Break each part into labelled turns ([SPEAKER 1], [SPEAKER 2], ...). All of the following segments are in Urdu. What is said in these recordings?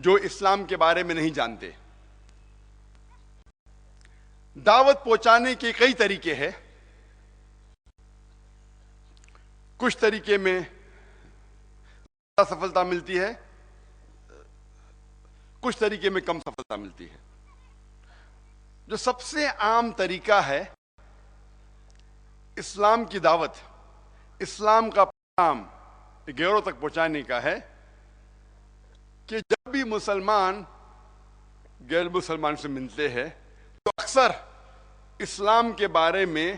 [SPEAKER 1] جو اسلام کے بارے میں نہیں جانتے. دعوت پہنچانے کے کئی طریقے ہیں. کچھ طریقے میں سفلتا ملتی ہے, کچھ طریقے میں کم سفلتا ملتی ہے. جو سب سے عام طریقہ ہے اسلام کی دعوت, اسلام کا پیغام غیروں تک پہنچانے کا ہے کہ جب بھی مسلمان غیر مسلمان سے ملتے ہیں تو اکثر اسلام کے بارے میں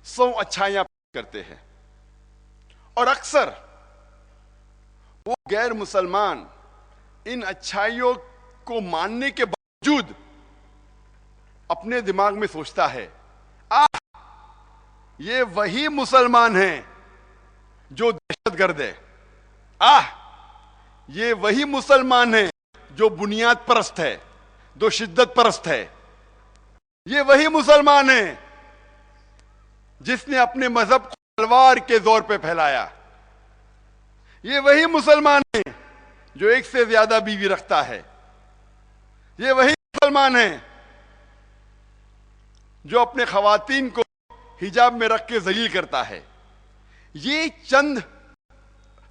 [SPEAKER 1] 100 اچھائیاں کرتے ہیں, اور اکثر وہ غیر مسلمان ان اچھائیوں کو ماننے کے باوجود اپنے دماغ میں سوچتا ہے یہ وہی مسلمان ہیں جو دہشت گرد ہے, یہ وہی مسلمان ہیں جو بنیاد پرست ہے, جو شدت پرست ہے, یہ وہی مسلمان ہیں جس نے اپنے مذہب کو تلوار کے زور پہ پھیلایا, یہ وہی مسلمان ہیں جو ایک سے زیادہ بیوی رکھتا ہے, یہ وہی مسلمان ہیں جو اپنے خواتین کو حجاب میں رکھ کے ذلیل کرتا ہے. یہ چند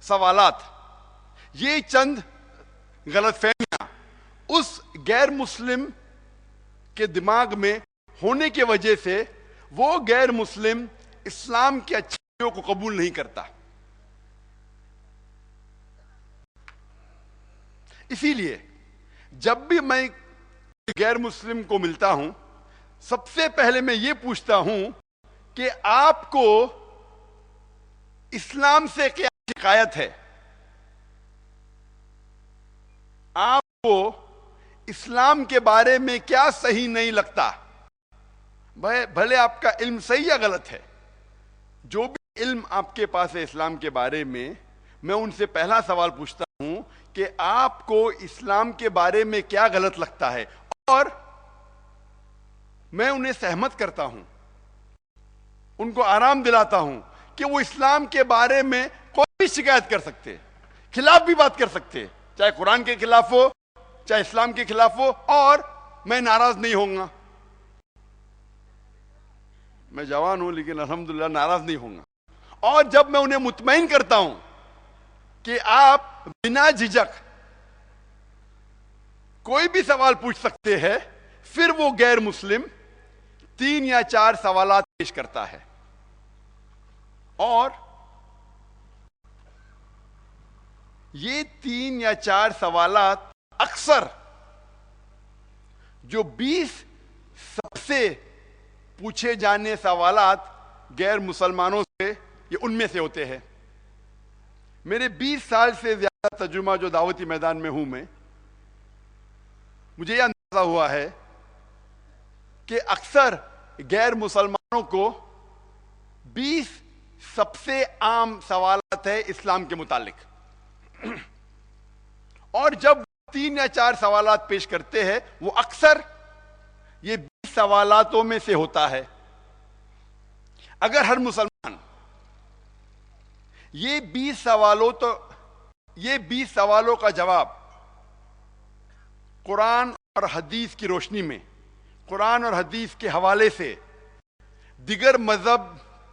[SPEAKER 1] سوالات, یہ چند غلط فہمیاں اس غیر مسلم کے دماغ میں ہونے کی وجہ سے وہ غیر مسلم اسلام کی اچھائیوں کو قبول نہیں کرتا. اسی لیے جب بھی میں غیر مسلم کو ملتا ہوں سب سے پہلے میں یہ پوچھتا ہوں کہ آپ کو اسلام سے کیا شکایت ہے, آپ کو اسلام کے بارے میں کیا صحیح نہیں لگتا. بھلے آپ کا علم صحیح یا غلط ہے, جو بھی علم آپ کے پاس ہے اسلام کے بارے میں ان سے پہلا سوال پوچھتا ہوں کہ آپ کو اسلام کے بارے میں کیا غلط لگتا ہے, اور میں انہیں سہمت کرتا ہوں, ان کو آرام دلاتا ہوں کہ وہ اسلام کے بارے میں کوئی بھی شکایت کر سکتے, خلاف بھی بات کر سکتے, چاہے قرآن کے خلاف ہو چاہے اسلام کے خلاف ہو, اور میں ناراض نہیں ہوں گا. میں جوان ہوں لیکن الحمدللہ ناراض نہیں ہوں گا. اور جب میں انہیں مطمئن کرتا ہوں کہ آپ بنا جھجک کوئی بھی سوال پوچھ سکتے ہیں, پھر وہ غیر مسلم 3 یا 4 سوالات پیش کرتا ہے, اور یہ 3 یا 4 سوالات اکثر جو 20 سب سے پوچھے جانے سوالات غیر مسلمانوں سے یہ ان میں سے ہوتے ہیں. میرے 20 سال سے زیادہ تجربہ جو دعوتی میدان میں ہوں میں, مجھے یہ اندازہ ہوا ہے کہ اکثر غیر مسلمانوں کو 20 سب سے عام سوالات ہے اسلام کے متعلق, اور جب 3 یا 4 سوالات پیش کرتے ہیں وہ اکثر یہ 20 سوالاتوں میں سے ہوتا ہے. اگر ہر مسلمان یہ 20 سوالوں کا جواب قرآن اور حدیث کی روشنی میں, قرآن اور حدیث کے حوالے سے, دیگر مذہب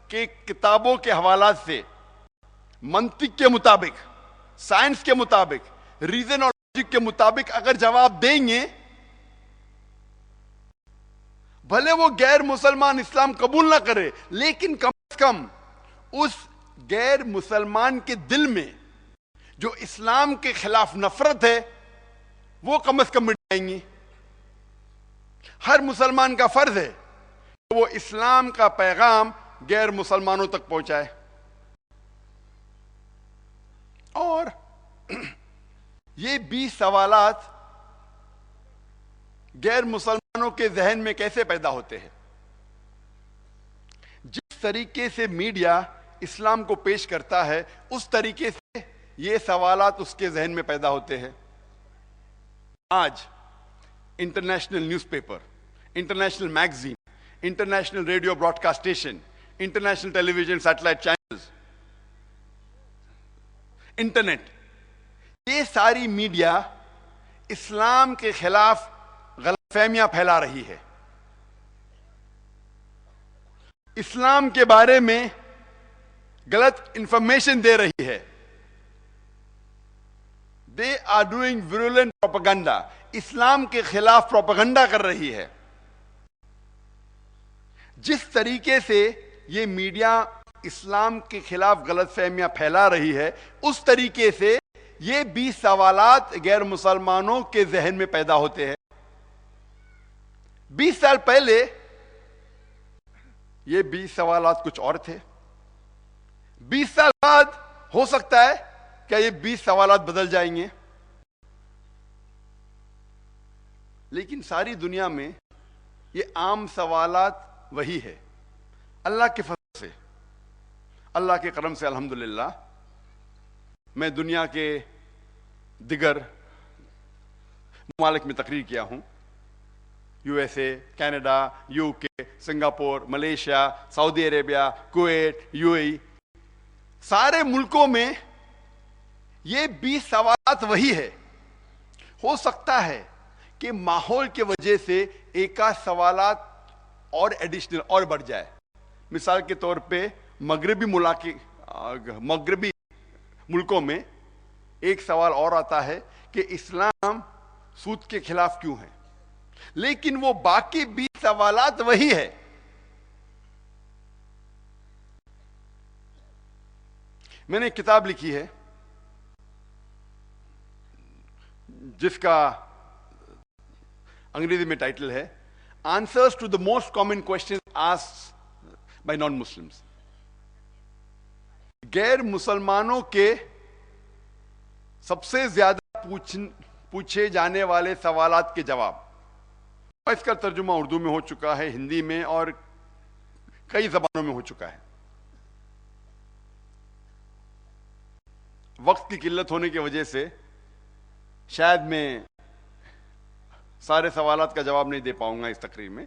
[SPEAKER 1] کے کتابوں کے حوالات سے, منطق کے مطابق, سائنس کے مطابق, ریزن اور لاجک کے مطابق اگر جواب دیں گے, بھلے وہ غیر مسلمان اسلام قبول نہ کرے لیکن کم از کم اس غیر مسلمان کے دل میں جو اسلام کے خلاف نفرت ہے وہ کم از کم مٹ جائیں گی. ہر مسلمان کا فرض ہے کہ وہ اسلام کا پیغام غیر مسلمانوں تک پہنچائے. اور یہ 20 سوالات غیر مسلمانوں کے ذہن میں کیسے پیدا ہوتے ہیں؟ جس طریقے سے میڈیا اسلام کو پیش کرتا ہے اس طریقے سے یہ سوالات اس کے ذہن میں پیدا ہوتے ہیں. آج international news paper, international magazine, international radio broadcast station, international television satellite channels, internet, یہ ساری میڈیا اسلام کے خلاف غلط فہمیاں پھیلا رہی ہے، اسلام کے بارے میں غلط انفارمیشن دے رہی ہے. دے آر ڈوئنگ ویرولنٹ پروپیگنڈا، اسلام کے خلاف پروپیگنڈا کر رہی ہے. جس طریقے سے یہ میڈیا اسلام کے خلاف غلط فہمیاں پھیلا رہی ہے، اس طریقے سے یہ 20 سوالات غیر مسلمانوں کے ذہن میں پیدا ہوتے ہیں. 20 سال پہلے یہ 20 سوالات کچھ اور تھے. 20 سال بعد ہو سکتا ہے کہ یہ 20 سوالات بدل جائیں گے، لیکن ساری دنیا میں یہ عام سوالات وہی ہے. اللہ کے فضل سے، اللہ کے کرم سے الحمدللہ میں دنیا کے دیگر ممالک میں تقریر کیا ہوں، U S A, Canada, U K, Singapore, Malaysia, سعودی عربیہ، کویت، یو اے ای، سارے ملکوں میں یہ 20 سوالات وہی ہے. ہو سکتا ہے کہ ماحول کی وجہ سے ایک آدھ سوالات اور ایڈیشنل اور بڑھ جائے. مثال کے طور پہ مغربی ملکوں میں ایک سوال اور آتا ہے کہ اسلام سود کے خلاف کیوں ہے، لیکن وہ باقی 20 سوالات وہی ہے. میں نے ایک کتاب لکھی ہے جس کا انگریزی میں ٹائٹل ہے answers to the most common questions asked by non Muslims. غیر مسلمانوں کے سب سے زیادہ پوچھے جانے والے سوالات کے جواب. اس کا ترجمہ اردو میں ہو چکا ہے، ہندی میں اور کئی زبانوں میں ہو چکا ہے. وقت کی قلت ہونے کی وجہ سے شاید میں سارے سوالات کا جواب نہیں دے پاؤں گا اس تقریر میں.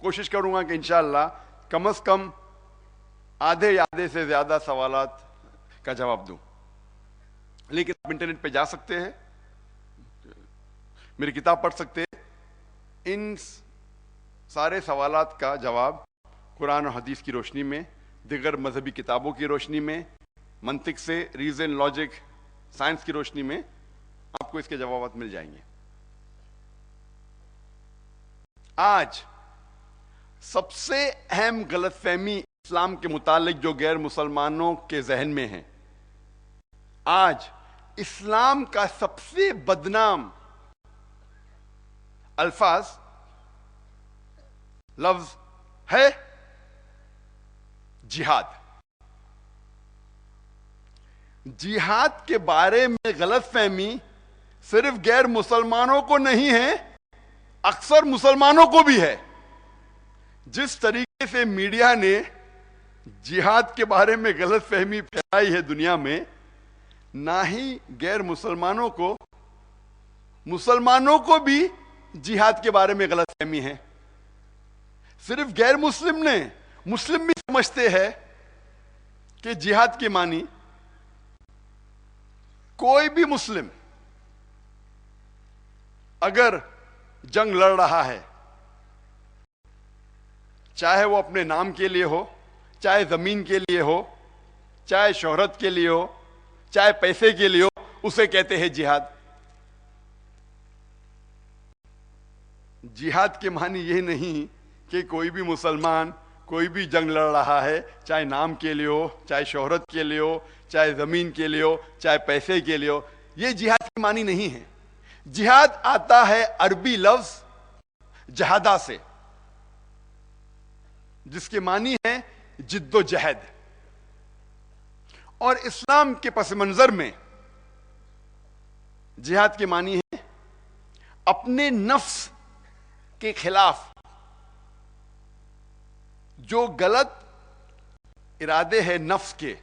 [SPEAKER 1] کوشش کروں گا کہ انشاءاللہ کم از کم آدھے یا آدھے سے زیادہ سوالات کا جواب دوں. لیکن آپ انٹرنیٹ پہ جا سکتے ہیں، میری کتاب پڑھ سکتے ہیں. ان سارے سوالات کا جواب قرآن اور حدیث کی روشنی میں، دیگر مذہبی کتابوں کی روشنی میں، منطق سے، ریزن، لاجک، سائنس کی روشنی میں آپ کو اس کے جوابات مل جائیں گے. آج سب سے اہم غلط فہمی اسلام کے متعلق جو غیر مسلمانوں کے ذہن میں ہے، آج اسلام کا سب سے بدنام لفظ ہے جہاد. جہاد کے بارے میں غلط فہمی صرف غیر مسلمانوں کو نہیں ہے، اکثر مسلمانوں کو بھی ہے. جس طریقے سے میڈیا نے جہاد کے بارے میں غلط فہمی پھیلائی ہے دنیا میں، نہ ہی غیر مسلمانوں کو بھی جہاد کے بارے میں غلط فہمی ہے. صرف غیر مسلم نے، مسلم بھی سمجھتے ہیں کہ جہاد کے معنی کوئی بھی مسلم اگر جنگ لڑ رہا ہے، چاہے وہ اپنے نام کے لیے ہو، چاہے زمین کے لیے ہو، چاہے شہرت کے لیے ہو، چاہے پیسے کے لیے ہو، اسے کہتے ہیں جہاد. جہاد کے معنی یہ نہیں کہ کوئی بھی مسلمان کوئی بھی جنگ لڑ رہا ہے، چاہے نام کے لیے ہو، چاہے شہرت کے لیے ہو، چاہے زمین کے لیے ہو، چاہے پیسے کے لیے ہو. یہ جہاد کے معنی نہیں ہے. جہاد آتا ہے عربی لفظ جہادہ سے، جس کے معنی ہے جد و جہد. اور اسلام کے پس منظر میں جہاد کے معنی ہے اپنے نفس کے خلاف جو غلط ارادے ہیں نفس کے،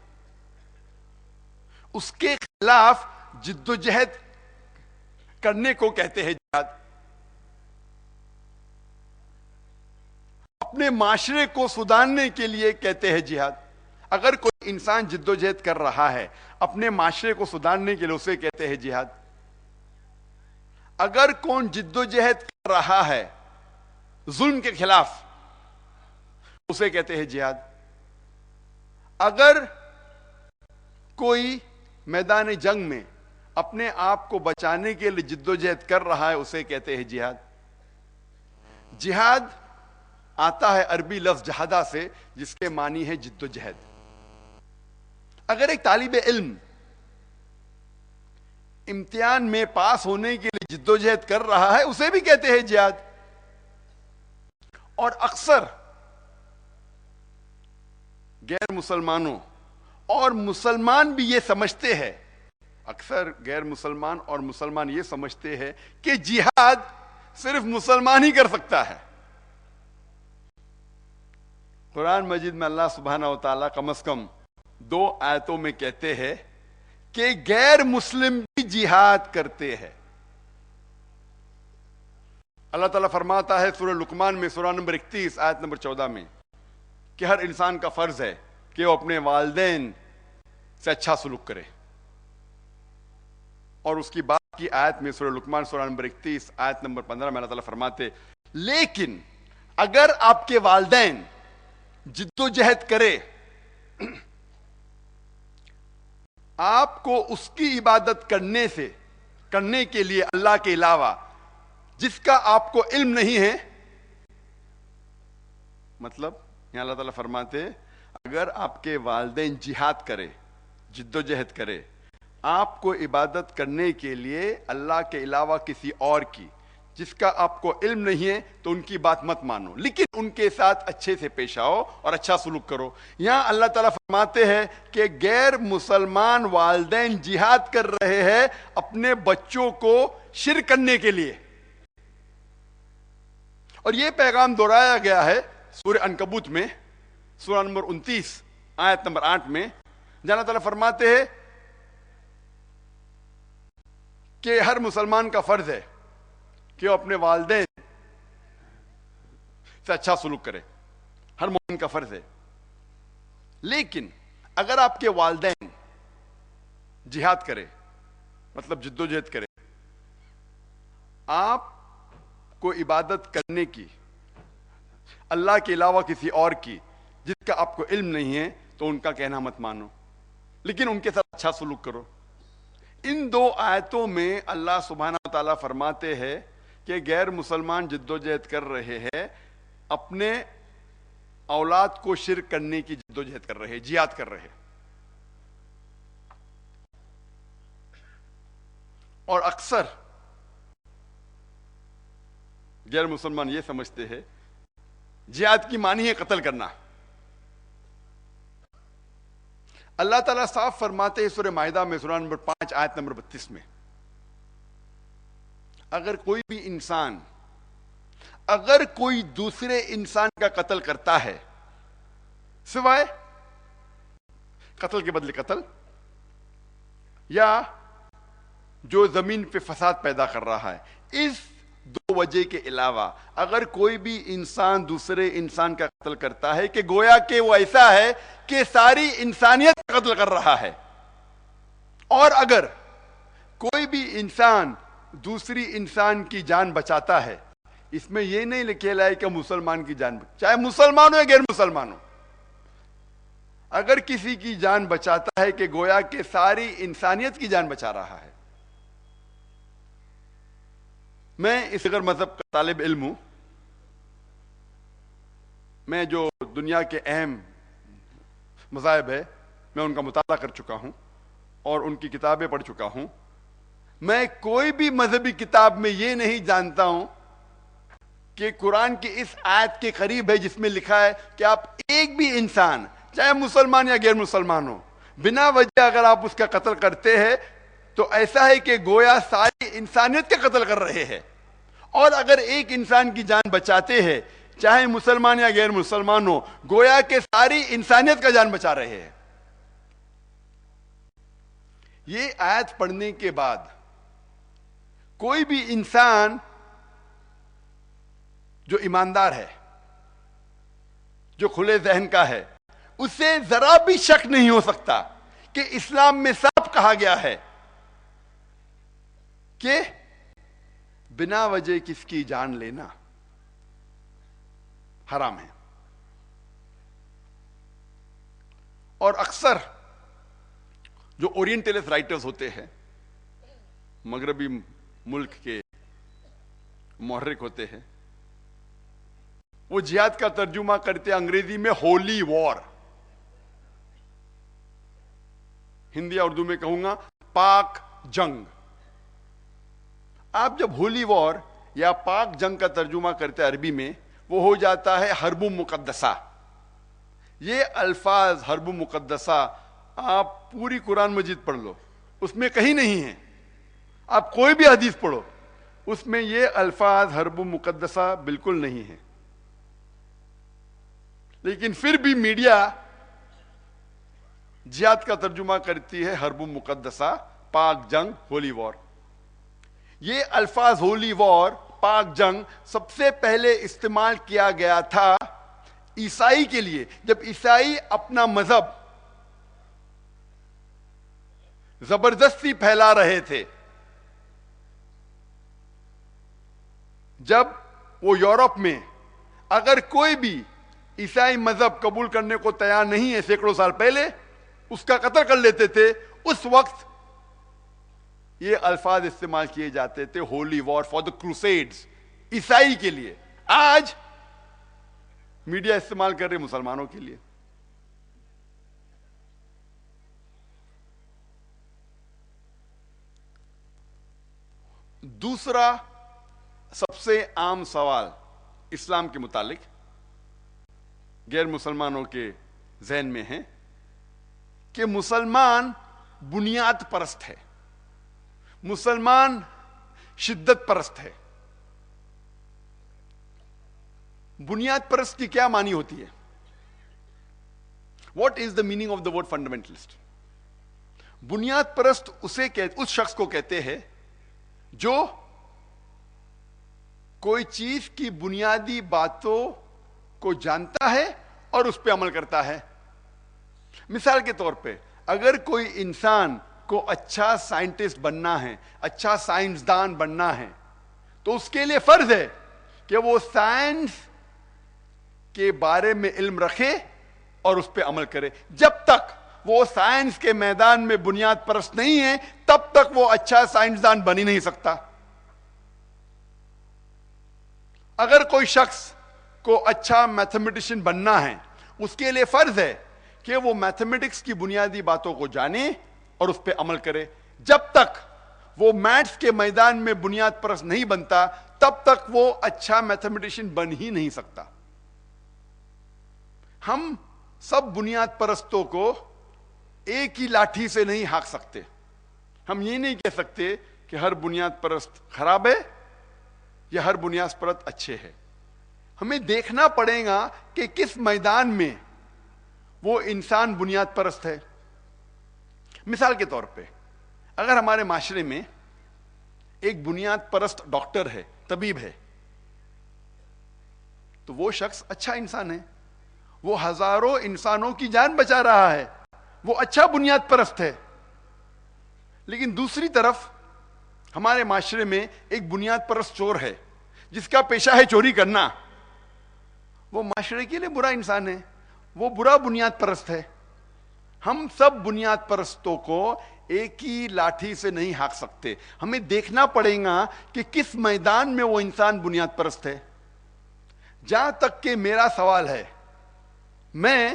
[SPEAKER 1] اس کے خلاف جد و جہد کرنے کو کہتے ہیں جہاد. اپنے معاشرے کو سدھارنے کے لیے کہتے ہیں جہاد. اگر کوئی انسان جد و جہد کر رہا ہے اپنے معاشرے کو سدھارنے کے لیے، اسے کہتے ہیں جہاد. اگر کون جد و جہد کر رہا ہے ظلم کے خلاف اسے کہتے ہیں جہاد. اگر کوئی میدان جنگ میں اپنے آپ کو بچانے کے لیے جد و جہد کر رہا ہے اسے کہتے ہیں جہاد. جہاد آتا ہے عربی لفظ جہادہ سے جس کے معنی ہے جد و جہد. اگر ایک طالب علم امتحان میں پاس ہونے کے لیے جد و جہد کر رہا ہے اسے بھی کہتے ہیں جہاد. اور اکثر غیر مسلمانوں اور مسلمان بھی یہ سمجھتے ہیں، اکثر غیر مسلمان اور مسلمان یہ سمجھتے ہیں کہ جہاد صرف مسلمان ہی کر سکتا ہے. قرآن مجید میں اللہ سبحانہ و تعالیٰ کم از کم 2 آیتوں میں کہتے ہیں کہ غیر مسلم بھی جہاد کرتے ہیں. اللہ تعالیٰ فرماتا ہے سورہ لقمان میں سورہ نمبر 31 آیت نمبر 14 میں کہ ہر انسان کا فرض ہے کہ وہ اپنے والدین سے اچھا سلوک کرے. اور اس کی بات کی آیت میں سورہ لقمان سورہ نمبر 31 آیت نمبر 15 میں اللہ تعالیٰ فرماتے لیکن اگر آپ کے والدین جد و جہد کرے آپ کو اس کی عبادت کرنے کے لیے اللہ کے علاوہ جس کا آپ کو علم نہیں ہے، مطلب یہاں اللہ تعالیٰ فرماتے اگر آپ کے والدین جہاد کرے جد و جہد کرے آپ کو عبادت کرنے کے لیے اللہ کے علاوہ کسی اور کی جس کا آپ کو علم نہیں ہے تو ان کی بات مت مانو، لیکن ان کے ساتھ اچھے سے پیش آؤ اور اچھا سلوک کرو. یہاں اللہ تعالیٰ فرماتے ہیں کہ غیر مسلمان والدین جہاد کر رہے ہیں اپنے بچوں کو شرک کرنے کے لیے. اور یہ پیغام دہرایا گیا ہے سورہ عنکبوت میں سورہ نمبر 29 آیت نمبر 8 میں جہاں اللہ تعالیٰ فرماتے ہیں کہ ہر مسلمان کا فرض ہے کہ وہ اپنے والدین سے اچھا سلوک کرے. ہر مومن کا فرض ہے. لیکن اگر آپ کے والدین جہاد کرے مطلب جد و جہد کرے آپ کو عبادت کرنے کی اللہ کے علاوہ کسی اور کی جس کا آپ کو علم نہیں ہے تو ان کا کہنا مت مانو لیکن ان کے ساتھ اچھا سلوک کرو. ان 2 آیتوں میں اللہ سبحانہ و تعالیٰ فرماتے ہیں کہ غیر مسلمان جد و جہد کر رہے ہیں اپنے اولاد کو شرک کرنے کی جد و جہد کر رہے ہیں، جہاد کر رہے ہیں. اور اکثر غیر مسلمان یہ سمجھتے ہیں جہاد کی معنی ہے قتل کرنا. اللہ تعالیٰ صاف فرماتے ہیں سورہ مائدہ میں سورہ نمبر 5 آیت نمبر 32 میں اگر کوئی دوسرے انسان کا قتل کرتا ہے سوائے قتل کے بدلے قتل یا جو زمین پہ فساد پیدا کر رہا ہے، اس 2 وجہ کے علاوہ اگر کوئی بھی انسان دوسرے انسان کا قتل کرتا ہے کہ گویا کہ وہ ایسا ہے کہ ساری انسانیت کا قتل کر رہا ہے. اور اگر کوئی بھی انسان دوسری انسان کی جان بچاتا ہے اس میں یہ نہیں لکھا ہے کہ مسلمان کی جان چاہے مسلمان ہو یا غیر مسلمان ہو، اگر کسی کی جان بچاتا ہے کہ گویا کہ ساری انسانیت کی جان بچا رہا ہے. میں اس غیر مذہب کا طالب علم ہوں. میں جو دنیا کے اہم مذاہب ہے میں ان کا مطالعہ کر چکا ہوں اور ان کی کتابیں پڑھ چکا ہوں. میں کوئی بھی مذہبی کتاب میں یہ نہیں جانتا ہوں کہ قرآن کی اس آیت کے قریب ہے جس میں لکھا ہے کہ آپ ایک بھی انسان چاہے مسلمان یا غیر مسلمان ہو بنا وجہ اگر آپ اس کا قتل کرتے ہیں تو ایسا ہے کہ گویا ساری انسانیت کا قتل کر رہے ہیں. اور اگر ایک انسان کی جان بچاتے ہیں چاہے مسلمان یا غیر مسلمان ہو گویا کہ ساری انسانیت کا جان بچا رہے ہیں. یہ آیت پڑھنے کے بعد کوئی بھی انسان جو ایماندار ہے جو کھلے ذہن کا ہے اسے ذرا بھی شک نہیں ہو سکتا کہ اسلام میں صاف کہا گیا ہے کہ بنا وجہ کس کی جان لینا حرام ہے. اور اکثر جو اورینٹلسٹ رائٹرز ہوتے ہیں، مغربی ملک کے محرک ہوتے ہیں، وہ جہاد کا ترجمہ کرتے ہیں انگریزی میں ہولی وار، ہندی یا اردو میں کہوں گا پاک جنگ. آپ جب ہولی وار یا پاک جنگ کا ترجمہ کرتے ہیں عربی میں، وہ ہو جاتا ہے حرب مقدسہ. یہ الفاظ حرب مقدسہ آپ پوری قرآن مجید پڑھ لو، اس میں کہیں نہیں ہے. آپ کوئی بھی حدیث پڑھو، اس میں یہ الفاظ حرب مقدسہ بالکل نہیں ہے. لیکن پھر بھی میڈیا جہاد کا ترجمہ کرتی ہے حرب مقدسہ، پاک جنگ، ہولی وار. یہ الفاظ ہولی وار، پاک جنگ سب سے پہلے استعمال کیا گیا تھا عیسائی کے لیے، جب عیسائی اپنا مذہب زبردستی پھیلا رہے تھے. جب وہ یورپ میں اگر کوئی بھی عیسائی مذہب قبول کرنے کو تیار نہیں ہے سینکڑوں سال پہلے، اس کا قتل کر لیتے تھے. اس وقت یہ الفاظ استعمال کیے جاتے تھے، Holi war for the crusades, عیسائی کے لیے. آج میڈیا استعمال کر رہے مسلمانوں کے لیے. دوسرا سب سے عام سوال اسلام کے متعلق غیر مسلمانوں کے ذہن میں ہے کہ مسلمان بنیاد پرست ہے، مسلمان شدت پرست ہے. بنیاد پرست کی کیا معنی ہوتی ہے؟ What is the meaning of the word fundamentalist? بنیاد پرست اس شخص کو کہتے ہیں جو کوئی چیز کی بنیادی باتوں کو جانتا ہے اور اس پہ عمل کرتا ہے. مثال کے طور پہ اگر کوئی انسان کو اچھا سائنٹسٹ بننا ہے، اچھا سائنسدان بننا ہے، تو اس کے لیے فرض ہے کہ وہ سائنس کے بارے میں علم رکھے اور اس پہ عمل کرے. جب تک وہ سائنس کے میدان میں بنیاد پرست نہیں ہے، تب تک وہ اچھا سائنسدان بن ہی نہیں سکتا. اگر کوئی شخص کو اچھا میتھمیٹیشین بننا ہے، اس کے لیے فرض ہے کہ وہ میتھمیٹکس کی بنیادی باتوں کو جانے اور اس پہ عمل کرے. جب تک وہ میتھس کے میدان میں بنیاد پرست نہیں بنتا، تب تک وہ اچھا میتھمیٹیشین بن ہی نہیں سکتا. ہم سب بنیاد پرستوں کو ایک ہی لاٹھی سے نہیں ہانک سکتے. ہم یہ نہیں کہہ سکتے کہ ہر بنیاد پرست خراب ہے یا ہر بنیاد پرست اچھے ہے. ہمیں دیکھنا پڑے گا کہ کس میدان میں وہ انسان بنیاد پرست ہے. مثال کے طور پہ اگر ہمارے معاشرے میں ایک بنیاد پرست ڈاکٹر ہے، طبیب ہے، تو وہ شخص اچھا انسان ہے، وہ ہزاروں انسانوں کی جان بچا رہا ہے، وہ اچھا بنیاد پرست ہے. لیکن دوسری طرف ہمارے معاشرے میں ایک بنیاد پرست چور ہے جس کا پیشہ ہے چوری کرنا. وہ معاشرے کے لیے برا انسان ہے، وہ برا بنیاد پرست ہے. ہم سب بنیاد پرستوں کو ایک ہی لاٹھی سے نہیں ہانک سکتے. ہمیں دیکھنا پڑے گا کہ کس میدان میں وہ انسان بنیاد پرست ہے. جہاں تک کہ میرا سوال ہے، میں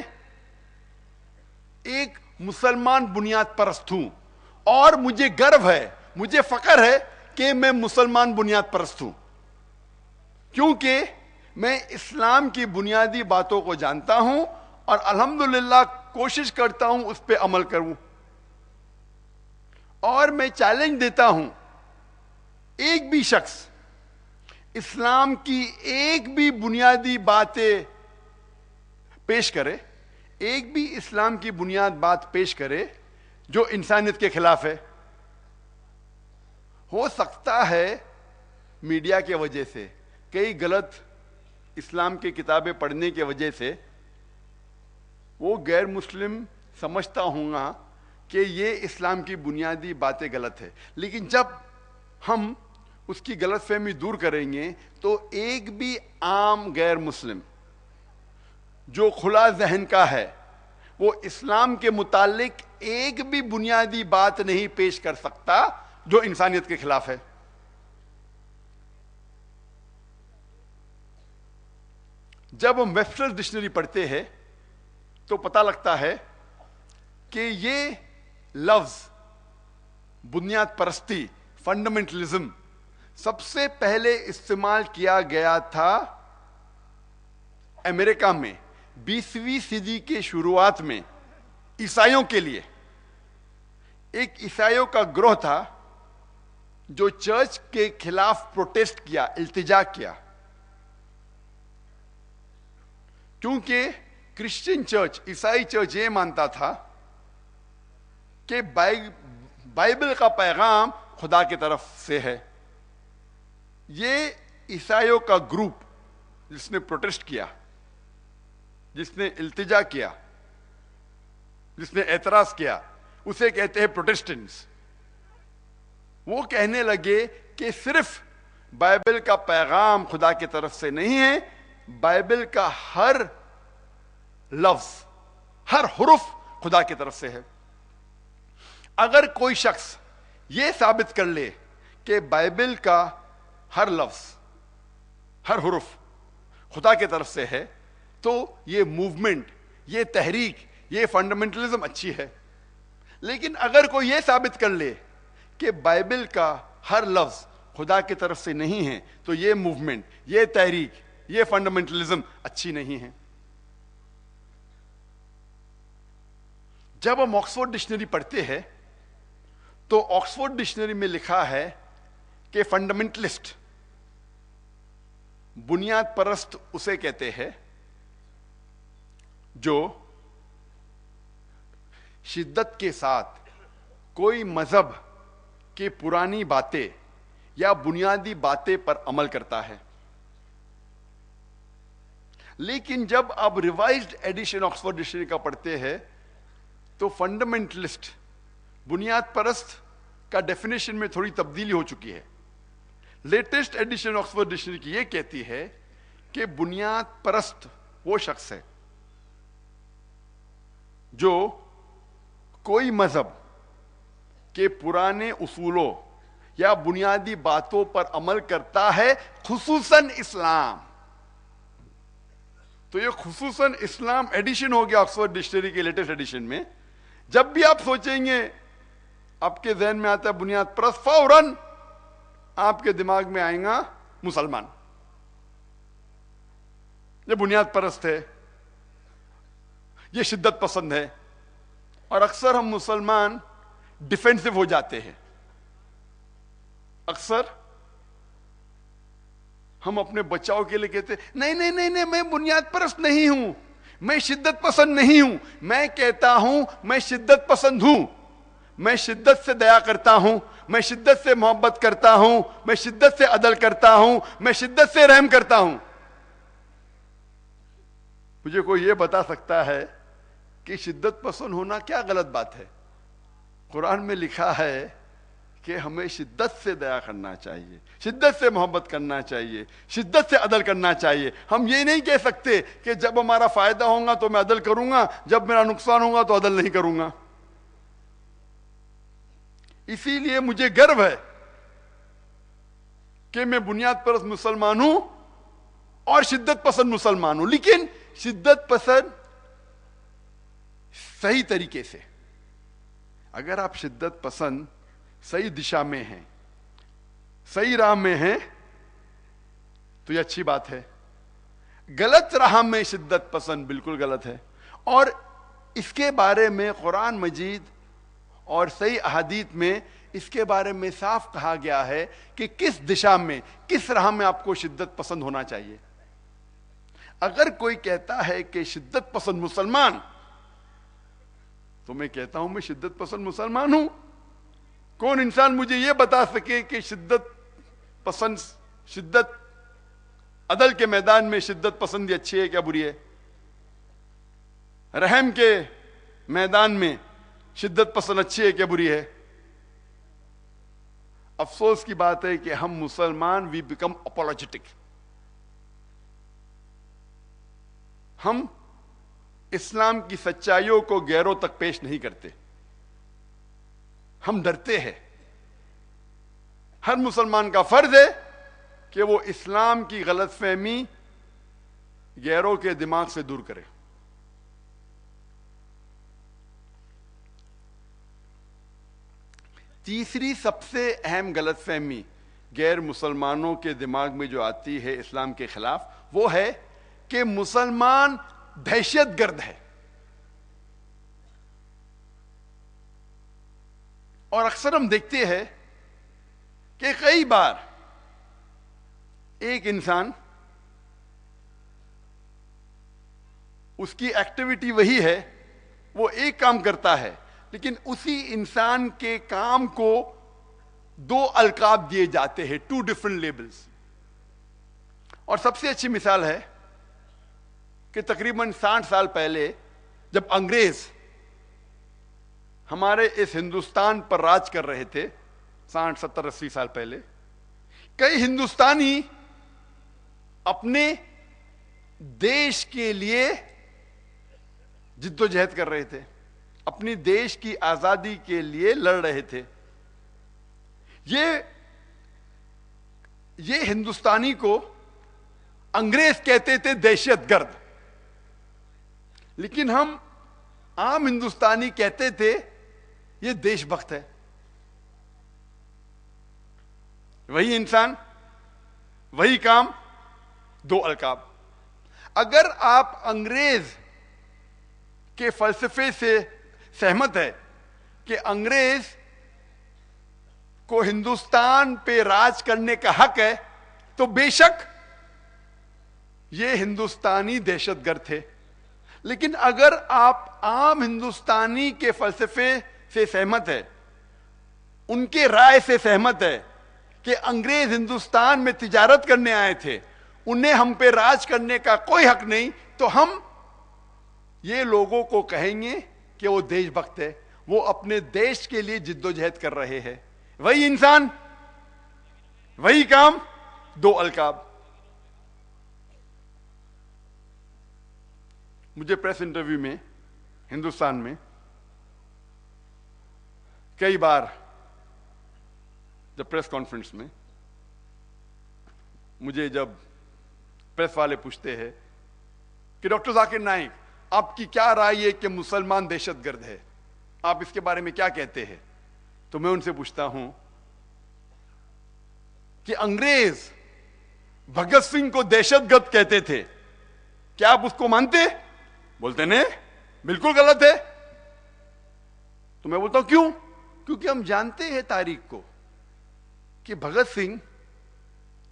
[SPEAKER 1] ایک مسلمان بنیاد پرست ہوں اور مجھے گرو ہے، مجھے فخر ہے کہ میں مسلمان بنیاد پرست ہوں، کیونکہ میں اسلام کی بنیادی باتوں کو جانتا ہوں اور الحمدللہ کوشش کرتا ہوں اس پہ عمل کروں. اور میں چیلنج دیتا ہوں، ایک بھی شخص اسلام کی ایک بھی بنیادی باتیں پیش کرے، ایک بھی اسلام کی بنیاد بات پیش کرے جو انسانیت کے خلاف ہے. ہو سکتا ہے میڈیا کی وجہ سے، کئی غلط اسلام کی کتابیں پڑھنے کی وجہ سے وہ غیر مسلم سمجھتا ہوں گا کہ یہ اسلام کی بنیادی باتیں غلط ہے. لیکن جب ہم اس کی غلط فہمی دور کریں گے تو ایک بھی عام غیر مسلم جو کھلا ذہن کا ہے وہ اسلام کے متعلق ایک بھی بنیادی بات نہیں پیش کر سکتا جو انسانیت کے خلاف ہے. جب ہم ویبسٹر ڈکشنری پڑھتے ہیں تو پتہ لگتا ہے کہ یہ لفظ بنیاد پرستی، فنڈامنٹلزم، سب سے پہلے استعمال کیا گیا تھا امریکہ میں 20ویں صدی کے شروعات میں عیسائیوں کے لیے. ایک عیسائیوں کا گروہ تھا جو چرچ کے خلاف پروٹیسٹ کیا، التجا کیا، کیونکہ کرسچن چرچ، عیسائی چرچ یہ مانتا تھا کہ بائبل کا پیغام خدا کی طرف سے ہے. یہ عیسائیوں کا گروپ جس نے پروٹیسٹ کیا، جس نے التجا کیا، جس نے اعتراض کیا، اسے کہتے ہیں پروٹیسٹنٹس. وہ کہنے لگے کہ صرف بائبل کا پیغام خدا کی طرف سے نہیں ہے، بائبل کا ہر لفظ، ہر حرف خدا کی طرف سے ہے. اگر کوئی شخص یہ ثابت کر لے کہ بائبل کا ہر لفظ، ہر حرف خدا کی طرف سے ہے تو یہ موومنٹ، یہ تحریک، یہ فنڈامنٹلزم اچھی ہے. لیکن اگر کوئی یہ ثابت کر لے کہ بائبل کا ہر لفظ خدا کی طرف سے نہیں ہے تو یہ موومنٹ، یہ تحریک، یہ فنڈامنٹلزم اچھی نہیں ہے. جب ہم آکسفورڈ ڈکشنری پڑھتے ہیں تو آکسفورڈ ڈکشنری میں لکھا ہے کہ فنڈامنٹلسٹ، بنیاد پرست اسے کہتے ہیں جو شدت کے ساتھ کوئی مذہب کی پرانی باتیں یا بنیادی باتیں پر عمل کرتا ہے. لیکن جب آپ ریوائزڈ ایڈیشن آکسفورڈ ڈکشنری کا پڑھتے ہیں تو فنڈامنٹلسٹ، بنیاد پرست کا ڈیفینیشن میں تھوڑی تبدیلی ہو چکی ہے. لیٹسٹ ایڈیشن آکسفورڈ ڈکشنری کی یہ کہتی ہے کہ بنیاد پرست وہ شخص ہے جو کوئی مذہب کے پرانے اصولوں یا بنیادی باتوں پر عمل کرتا ہے، خصوصاً اسلام. تو یہ خصوصاً اسلام ایڈیشن ہو گیا آکسفورڈ ڈکشنری کے لیٹسٹ ایڈیشن میں. جب بھی آپ سوچیں گے، آپ کے ذہن میں آتا ہے بنیاد پرست، فوراً آپ کے دماغ میں آئیں گا مسلمان. یہ بنیاد پرست ہے، یہ شدت پسند ہے. اور اکثر ہم مسلمان ڈیفینسو ہو جاتے ہیں. اکثر ہم اپنے بچاؤ کے لیے کہتے ہیں نہیں نہیں نہیں نہیں، میں بنیاد پرست نہیں ہوں، میں شدت پسند نہیں ہوں. میں کہتا ہوں میں شدت پسند ہوں، میں شدت سے دیا کرتا ہوں، میں شدت سے محبت کرتا ہوں، میں شدت سے عدل کرتا ہوں، میں شدت سے رحم کرتا ہوں. مجھے کوئی یہ بتا سکتا ہے کہ شدت پسند ہونا کیا غلط بات ہے؟ قرآن میں لکھا ہے کہ ہمیں شدت سے دیا کرنا چاہیے، شدت سے محبت کرنا چاہیے، شدت سے عدل کرنا چاہیے. ہم یہ نہیں کہہ سکتے کہ جب ہمارا فائدہ ہوگا تو میں عدل کروں گا، جب میرا نقصان ہوگا تو عدل نہیں کروں گا. اسی لیے مجھے گرو ہے کہ میں بنیاد پرست مسلمان ہوں اور شدت پسند مسلمان ہوں. لیکن شدت پسند صحیح طریقے سے. اگر آپ شدت پسند صحیح دشا میں ہیں، صحیح راہ میں ہیں تو یہ اچھی بات ہے. غلط راہ میں شدت پسند بالکل غلط ہے. اور اس کے بارے میں قرآن مجید اور صحیح احادیث میں اس کے بارے میں صاف کہا گیا ہے کہ کس دشا میں، کس راہ میں آپ کو شدت پسند ہونا چاہیے. اگر کوئی کہتا ہے کہ شدت پسند مسلمان، تو میں کہتا ہوں میں شدت پسند مسلمان ہوں. کون انسان مجھے یہ بتا سکے کہ شدت پسند، شدت عدل کے میدان میں شدت پسندی اچھی ہے کیا بری ہے؟ رحم کے میدان میں شدت پسند اچھی ہے کیا بری ہے؟ افسوس کی بات ہے کہ ہم مسلمان وی بیکم اپولوجیٹک. ہم اسلام کی سچائیوں کو غیروں تک پیش نہیں کرتے. ہم ڈرتے ہیں. ہر مسلمان کا فرض ہے کہ وہ اسلام کی غلط فہمی غیروں کے دماغ سے دور کرے. تیسری سب سے اہم غلط فہمی غیر مسلمانوں کے دماغ میں جو آتی ہے اسلام کے خلاف، وہ ہے کہ مسلمان دہشت گرد ہے. اور اکثر ہم دیکھتے ہیں کہ کئی بار ایک انسان، اس کی ایکٹیویٹی وہی ہے، وہ ایک کام کرتا ہے، لیکن اسی انسان کے کام کو دو القاب دیے جاتے ہیں، 2 different لیبلز. اور سب سے اچھی مثال ہے کہ تقریباً 60 سال پہلے جب انگریز ہمارے اس ہندوستان پر راج کر رہے تھے، 60 70 80 سال پہلے، کئی ہندوستانی اپنے دیش کے لیے جد و جہد کر رہے تھے، اپنی دیش کی آزادی کے لیے لڑ رہے تھے. یہ ہندوستانی کو انگریز کہتے تھے دہشت گرد، لیکن ہم عام ہندوستانی کہتے تھے یہ دیش بھکت ہے. وہی انسان، وہی کام، 2 القاب. اگر آپ انگریز کے فلسفے سے سہمت ہے کہ انگریز کو ہندوستان پہ راج کرنے کا حق ہے، تو بے شک یہ ہندوستانی دہشت گرد تھے. لیکن اگر آپ عام ہندوستانی کے فلسفے سے سہمت ہے، ان کے رائے سے سہمت ہے کہ انگریز ہندوستان میں تجارت کرنے آئے تھے، انہیں ہم پہ راج کرنے کا کوئی حق نہیں، تو ہم یہ لوگوں کو کہیں گے کہ وہ دیش بھکت ہے، وہ اپنے دیش کے لیے جد و جہد کر رہے ہیں. وہی انسان، وہی کام، 2 القاب. مجھے پریس انٹرویو میں ہندوستان میں کئی بار جب پریس کانفرنس میں مجھے جب پریس والے پوچھتے ہیں کہ ڈاکٹر ذاکر نائک، آپ کی کیا رائے ہے کہ مسلمان دہشت گرد ہے، آپ اس کے بارے میں کیا کہتے ہیں، تو میں ان سے پوچھتا ہوں کہ انگریز بھگت سنگھ کو دہشت گرد کہتے تھے، کیا آپ اس کو مانتے؟ بولتے نہیں، بالکل غلط ہے. تو میں بولتا ہوں کیوں؟ کیونکہ ہم جانتے ہیں تاریخ کو کہ بھگت سنگھ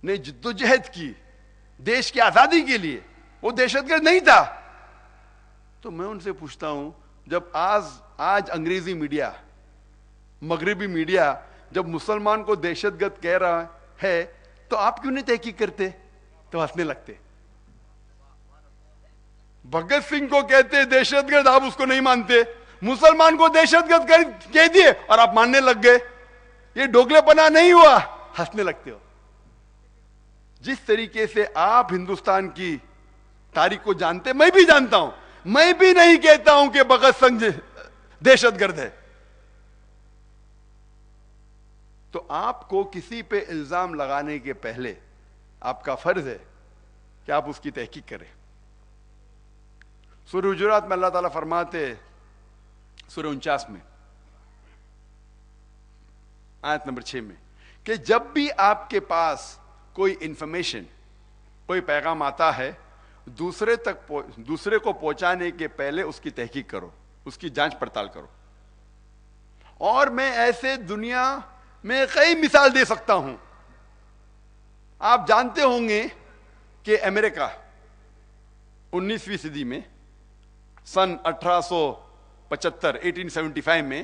[SPEAKER 1] نے جد و جہد کی دیش کی آزادی کے لیے، وہ دہشت گرد نہیں تھا. تو میں ان سے پوچھتا ہوں، جب آج انگریزی میڈیا، مغربی میڈیا جب مسلمان کو دہشت گرد کہہ رہا ہے، تو آپ کیوں نہیں تحقیق کرتے؟ تو ہنسنے لگتے. بھگت سنگھ کو کہتے دہشت گرد، آپ اس کو نہیں مانتے. مسلمان کو دہشت گرد کہہ دیے اور آپ ماننے لگ گئے. یہ ڈوگلے پنا نہیں ہوا، ہنسنے لگتے ہو. جس طریقے سے آپ ہندوستان کی تاریخ کو جانتے، میں بھی جانتا ہوں. میں بھی نہیں کہتا ہوں کہ بھگت سنگھ دہشت گرد ہے. تو آپ کو کسی پہ الزام لگانے کے پہلے آپ کا فرض ہے کہ آپ اس کی تحقیق کریں. سورہ حجرات میں اللہ تعالیٰ فرماتے، سورہ 49 میں آیت نمبر 6 میں، کہ جب بھی آپ کے پاس کوئی انفارمیشن، کوئی پیغام آتا ہے، دوسرے کو پہنچانے کے پہلے اس کی تحقیق کرو، اس کی جانچ پڑتال کرو. اور میں ایسے دنیا میں کئی مثال دے سکتا ہوں. آپ جانتے ہوں گے کہ امریکہ 19ویں صدی میں، سن 1875 میں،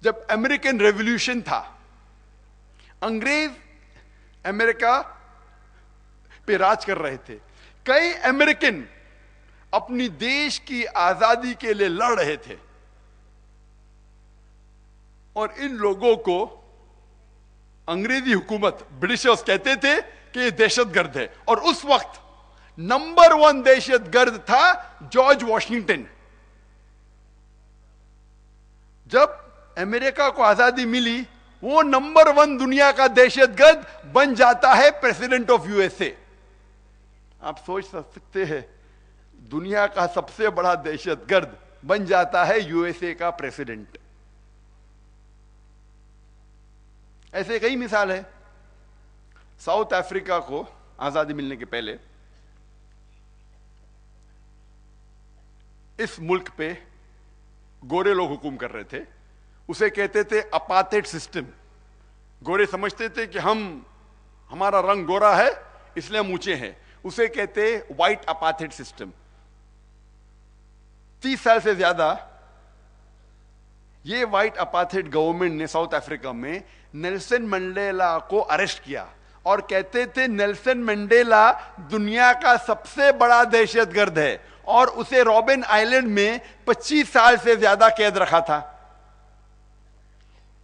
[SPEAKER 1] جب امریکن ریولیوشن تھا، انگریز امریکہ پہ راج کر رہے تھے. کئی امریکن اپنی دیش کی آزادی کے لیے لڑ رہے تھے، اور ان لوگوں کو انگریزی حکومت برٹشرز کہتے تھے کہ یہ دہشت گرد ہے, اور اس وقت نمبر 1 دہشت گرد تھا جارج واشنگٹن. جب امریکہ کو آزادی ملی, وہ نمبر 1 دنیا کا دہشت گرد بن جاتا ہے پریزیڈنٹ آف یو ایس اے. آپ سوچ سکتے ہیں, دنیا کا سب سے بڑا دہشت گرد بن جاتا ہے یو ایس اے کا پریزیڈنٹ. ایسے کئی مثال ہے. ساؤتھ افریقہ کو آزادی ملنے کے پہلے اس ملک پہ گورے لوگ حکم کر رہے تھے. اسے کہتے تھے اپارتھائڈ سسٹم. گورے سمجھتے تھے کہ ہمارا رنگ گورا ہے اس لیے ہم اونچے ہیں, اسے کہتے وائٹ اپارتھائڈ سسٹم. 30 سال سے زیادہ یہ وائٹ اپارتھائڈ گورنمنٹ نے ساؤتھ افریقہ میں نیلسن منڈیلا کو اریسٹ کیا, اور کہتے تھے نیلسن منڈیلا دنیا کا سب سے بڑا دہشت گرد ہے, اور اسے رابن آئلینڈ میں 25 سال سے زیادہ قید رکھا تھا.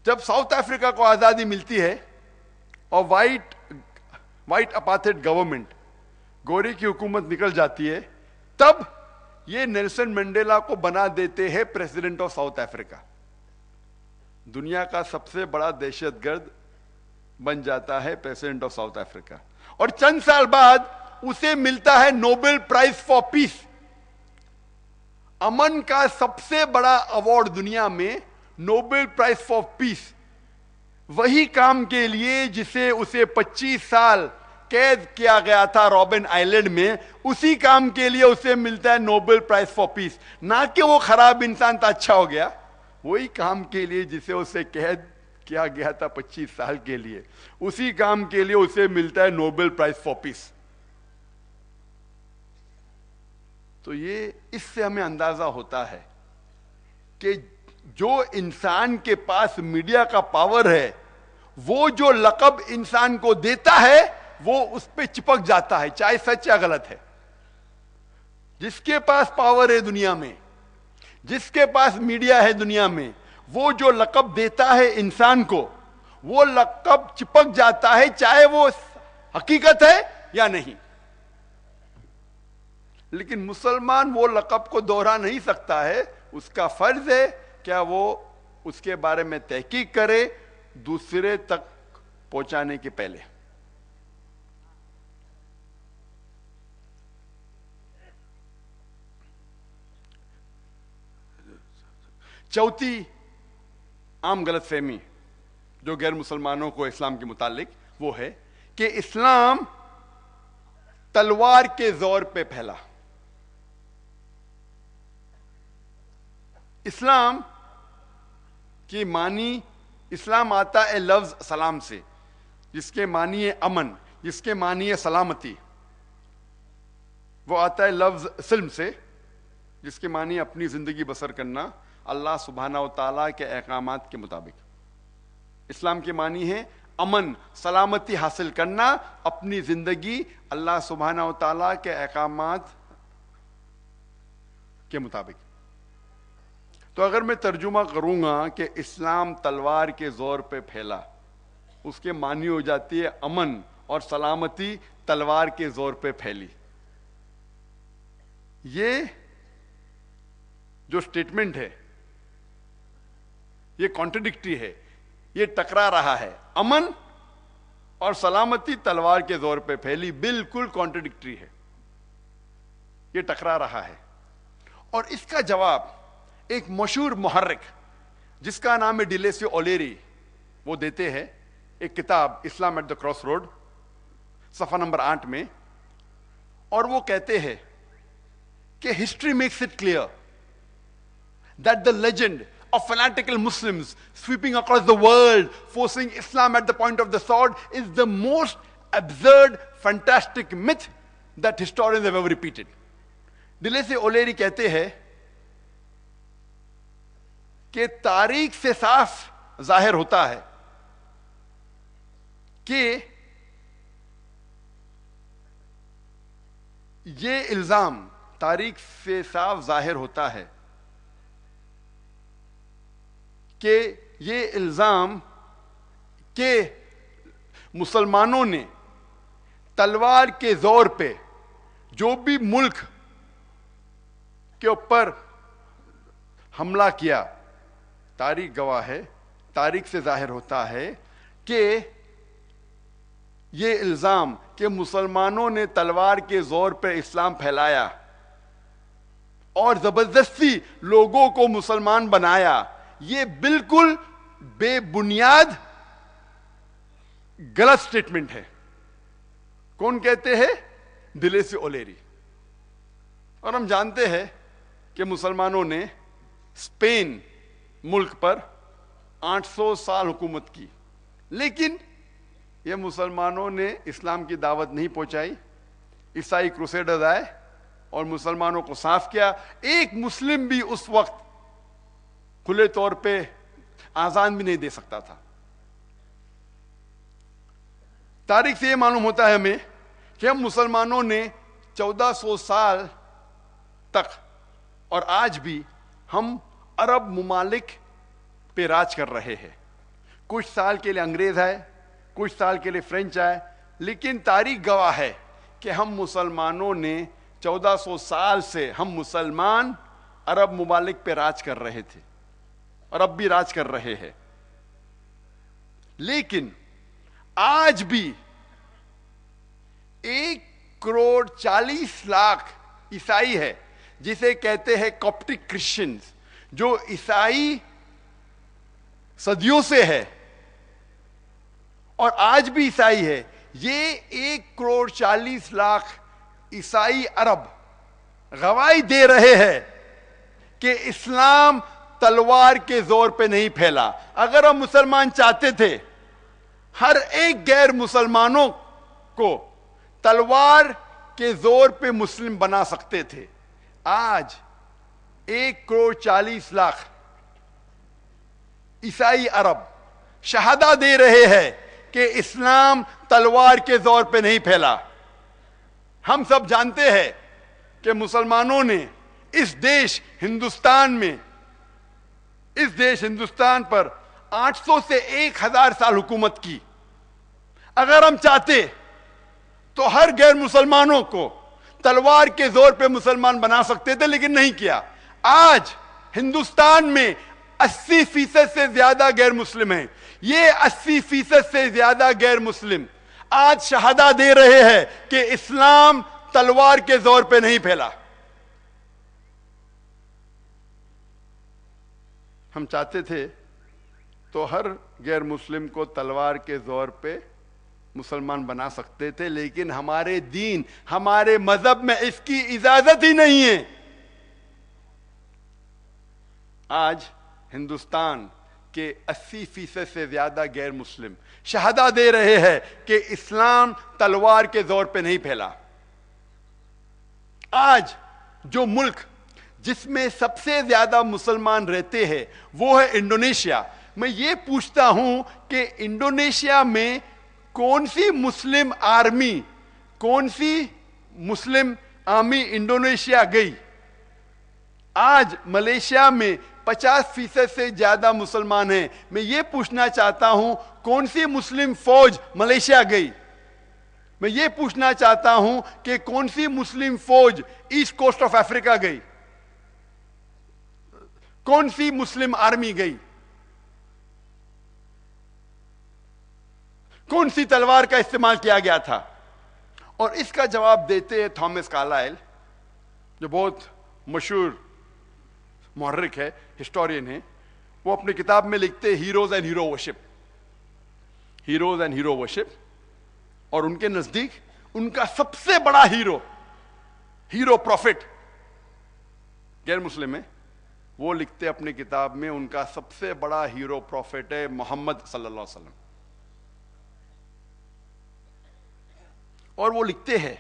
[SPEAKER 1] جب ساؤتھ افریقہ کو آزادی ملتی ہے اور وائٹ اپارتھائڈ گورنمنٹ, گورے کی حکومت نکل جاتی ہے, تب یہ نیلسن منڈیلا کو بنا دیتے ہیں پریزیڈنٹ آف ساؤتھ افریقہ. دنیا کا سب سے بڑا دہشت گرد بن جاتا ہے پریزیڈنٹ آف ساؤتھ افریقہ, اور چند سال بعد اسے ملتا ہے نوبل پرائز فار پیس. امن کا سب سے بڑا ایوارڈ دنیا میں, نوبل پرائز فار پیس, وہی کام کے لیے جسے اسے 25 سال قید کیا گیا تھا رابن آئلینڈ میں, اسی کام کے لیے اسے ملتا ہے نوبل پرائز فار پیس. نہ کہ وہ خراب انسان تھا اچھا ہو گیا, وہی کام کے لیے جسے اسے قید کیا گیا تھا 25 سال کے لیے, اسی کام کے لیے اسے ملتا ہے نوبل پرائز فار پیس. تو یہ اس سے ہمیں اندازہ ہوتا ہے کہ جو انسان کے پاس میڈیا کا پاور ہے, وہ جو لقب انسان کو دیتا ہے وہ اس پہ چپک جاتا ہے, چاہے سچ یا غلط ہے. جس کے پاس پاور ہے دنیا میں, جس کے پاس میڈیا ہے دنیا میں, وہ جو لقب دیتا ہے انسان کو, وہ لقب چپک جاتا ہے, چاہے وہ حقیقت ہے یا نہیں. لیکن مسلمان وہ لقب کو دوہرا نہیں سکتا ہے. اس کا فرض ہے کیا وہ اس کے بارے میں تحقیق کرے دوسرے تک پہنچانے کے پہلے. چوتھی عام غلط فہمی جو غیر مسلمانوں کو اسلام کے متعلق, وہ ہے کہ اسلام تلوار کے زور پہ پھیلا. اسلام کی معنی, اسلام آتا ہے لفظ سلام سے, جس کے معنی ہے امن, جس کے معنی ہے سلامتی. وہ آتا ہے لفظ سلم سے, جس کے معنی اپنی زندگی بسر کرنا اللہ سبحانہ و تعالیٰ کے احکامات کے مطابق. اسلام کے معنی ہے امن, سلامتی حاصل کرنا, اپنی زندگی اللہ سبحانہ و تعالیٰ کے احکامات کے مطابق. تو اگر میں ترجمہ کروں گا کہ اسلام تلوار کے زور پہ پھیلا, اس کے معنی ہو جاتی ہے امن اور سلامتی تلوار کے زور پہ پھیلی. یہ جو سٹیٹمنٹ ہے یہ کانٹرڈکٹری ہے, یہ ٹکرا رہا ہے. امن اور سلامتی تلوار کے زور پہ پھیلی, بالکل کانٹرڈکٹری ہے, یہ ٹکرا رہا ہے. اور اس کا جواب ایک مشہور محرک جس کا نام ہے ڈیلیسیو اولیری, وہ دیتے ہیں ایک کتاب اسلام ایٹ دا کراس روڈ, صفحہ نمبر 8 میں. اور وہ کہتے ہیں کہ history makes it clear that the legend of fanatical Muslims sweeping across the world forcing Islam at the point of the sword is the most absurd, fantastic myth that historians have ever repeated. De Lacy O'Leary کہتے ہیں کہ تاریخ سے صاف ظاہر ہوتا ہے کہ یہ الزام, تاریخ سے صاف ظاہر ہوتا ہے کہ یہ الزام کہ مسلمانوں نے تلوار کے زور پہ جو بھی ملک کے اوپر حملہ کیا، تاریخ گواہ ہے، تاریخ سے ظاہر ہوتا ہے کہ یہ الزام کہ مسلمانوں نے تلوار کے زور پہ اسلام پھیلایا اور زبردستی لوگوں کو مسلمان بنایا، یہ بالکل بے بنیاد غلط سٹیٹمنٹ ہے۔ کون کہتے ہیں؟ دلیسی اولیری۔ اور ہم جانتے ہیں کہ مسلمانوں نے اسپین ملک پر 800 سال حکومت کی، لیکن یہ مسلمانوں نے اسلام کی دعوت نہیں پہنچائی۔ عیسائی کروسیڈرز آئے اور مسلمانوں کو صاف کیا۔ ایک مسلم بھی اس وقت کھلے طور پہ آزان بھی نہیں دے سکتا تھا۔ تاریخ سے یہ معلوم ہوتا ہے ہمیں کہ ہم مسلمانوں نے 1400 سال تک اور آج بھی ہم عرب ممالک پہ راج کر رہے ہیں۔ کچھ سال کے لیے انگریز آئے، کچھ سال کے لیے فرینچ آئے، لیکن تاریخ گواہ ہے کہ ہم مسلمانوں نے 1400 سال سے ہم مسلمان عرب ممالک پہ راج کر رہے تھے اور اب بھی راج کر رہے ہیں۔ لیکن آج بھی 1,40,00,000 عیسائی ہے، جسے کہتے ہیں کاپٹک کرسچنز، جو عیسائی صدیوں سے ہے اور آج بھی عیسائی ہے۔ یہ 1,40,00,000 عیسائی عرب گواہی دے رہے ہیں کہ اسلام تلوار کے زور پہ نہیں پھیلا۔ اگر ہم مسلمان چاہتے تھے ہر ایک غیر مسلمانوں کو تلوار کے زور پہ مسلم بنا سکتے تھے۔ آج 1,40,00,000 عیسائی عرب شہادہ دے رہے ہیں کہ اسلام تلوار کے زور پہ نہیں پھیلا۔ ہم سب جانتے ہیں کہ مسلمانوں نے اس دیش ہندوستان پر 800 سے 1,000 سال حکومت کی۔ اگر ہم چاہتے تو ہر غیر مسلمانوں کو تلوار کے زور پہ مسلمان بنا سکتے تھے، لیکن نہیں کیا۔ آج ہندوستان میں 80% سے زیادہ غیر مسلم ہیں۔ یہ 80% سے زیادہ غیر مسلم آج شہادہ دے رہے ہیں کہ اسلام تلوار کے زور پہ نہیں پھیلا۔ ہم چاہتے تھے تو ہر غیر مسلم کو تلوار کے زور پہ مسلمان بنا سکتے تھے، لیکن ہمارے دین، ہمارے مذہب میں اس کی اجازت ہی نہیں ہے۔ آج ہندوستان کے 80% سے زیادہ غیر مسلم شہادہ دے رہے ہیں کہ اسلام تلوار کے زور پہ نہیں پھیلا۔ آج جو ملک جس میں سب سے زیادہ مسلمان رہتے ہیں وہ ہے انڈونیشیا۔ میں یہ پوچھتا ہوں کہ انڈونیشیا میں کون سی مسلم آرمی انڈونیشیا گئی؟ آج ملیشیا میں 50% سے زیادہ مسلمان ہیں۔ میں یہ پوچھنا چاہتا ہوں کون سی مسلم فوج ملیشیا گئی؟ میں یہ پوچھنا چاہتا ہوں کہ کون سی مسلم فوج ایسٹ کوسٹ آف افریقہ گئی؟ کون سی مسلم آرمی گئی؟ کون سی تلوار کا استعمال کیا گیا تھا؟ اور اس کا جواب دیتے ہیں تھامس کارلائل، جو بہت مشہور محرک ہے، ہسٹورین ہے۔ وہ اپنی کتاب میں لکھتے ہیروز اینڈ ہیرو ورشپ، اور ان کے نزدیک ان کا سب سے بڑا ہیرو پروفٹ غیر مسلم ہے۔ وہ لکھتے اپنی کتاب میں ان کا سب سے بڑا ہیرو پروفٹ ہے محمد صلی اللہ علیہ وسلم۔ اور وہ لکھتے ہیں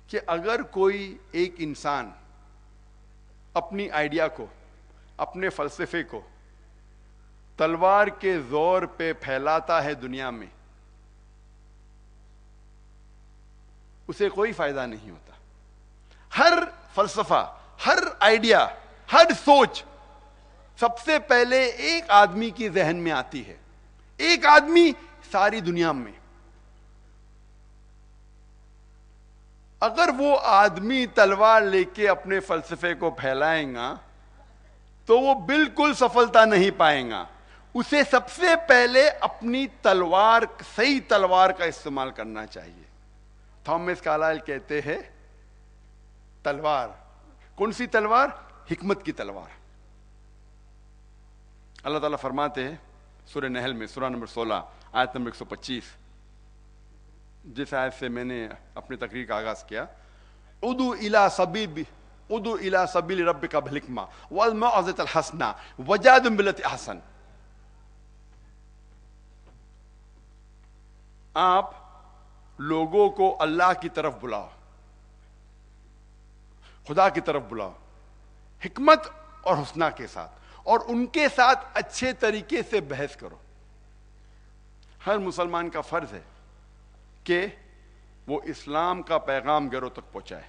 [SPEAKER 1] کہ اگر کوئی ایک انسان اپنی آئیڈیا کو، اپنے فلسفے کو تلوار کے زور پہ پھیلاتا ہے دنیا میں، اسے کوئی فائدہ نہیں ہوتا۔ ہر فلسفہ، ہر آئیڈیا، ہر سوچ سب سے پہلے ایک آدمی کی ذہن میں آتی ہے۔ ایک آدمی ساری دنیا میں. اگر وہ آدمی تلوار لے کے اپنے فلسفے کو پھیلائیں گا تو وہ بالکل سفلتا نہیں پائیں گا. اسے سب سے پہلے اپنی تلوار، صحیح تلوار کا استعمال کرنا چاہیے. تھامس کارلائل کہتے ہیں تلوار، کون سی تلوار؟ حکمت کی تلوار. اللہ تعالیٰ فرماتے ہیں سورہ نحل میں، سورہ نمبر 16 آیت نمبر 125، جس آیت سے میں نے اپنی تقریر کا آغاز کیا، ادعو الی سبیل ربک بالحکمہ والموعظۃ الحسنہ وجادلہم باللتی احسن. آپ لوگوں کو اللہ کی طرف بلاؤ، خدا کی طرف بلاؤ، حکمت اور حسنہ کے ساتھ، اور ان کے ساتھ اچھے طریقے سے بحث کرو. ہر مسلمان کا فرض ہے کہ وہ اسلام کا پیغام غیروں تک پہنچائے.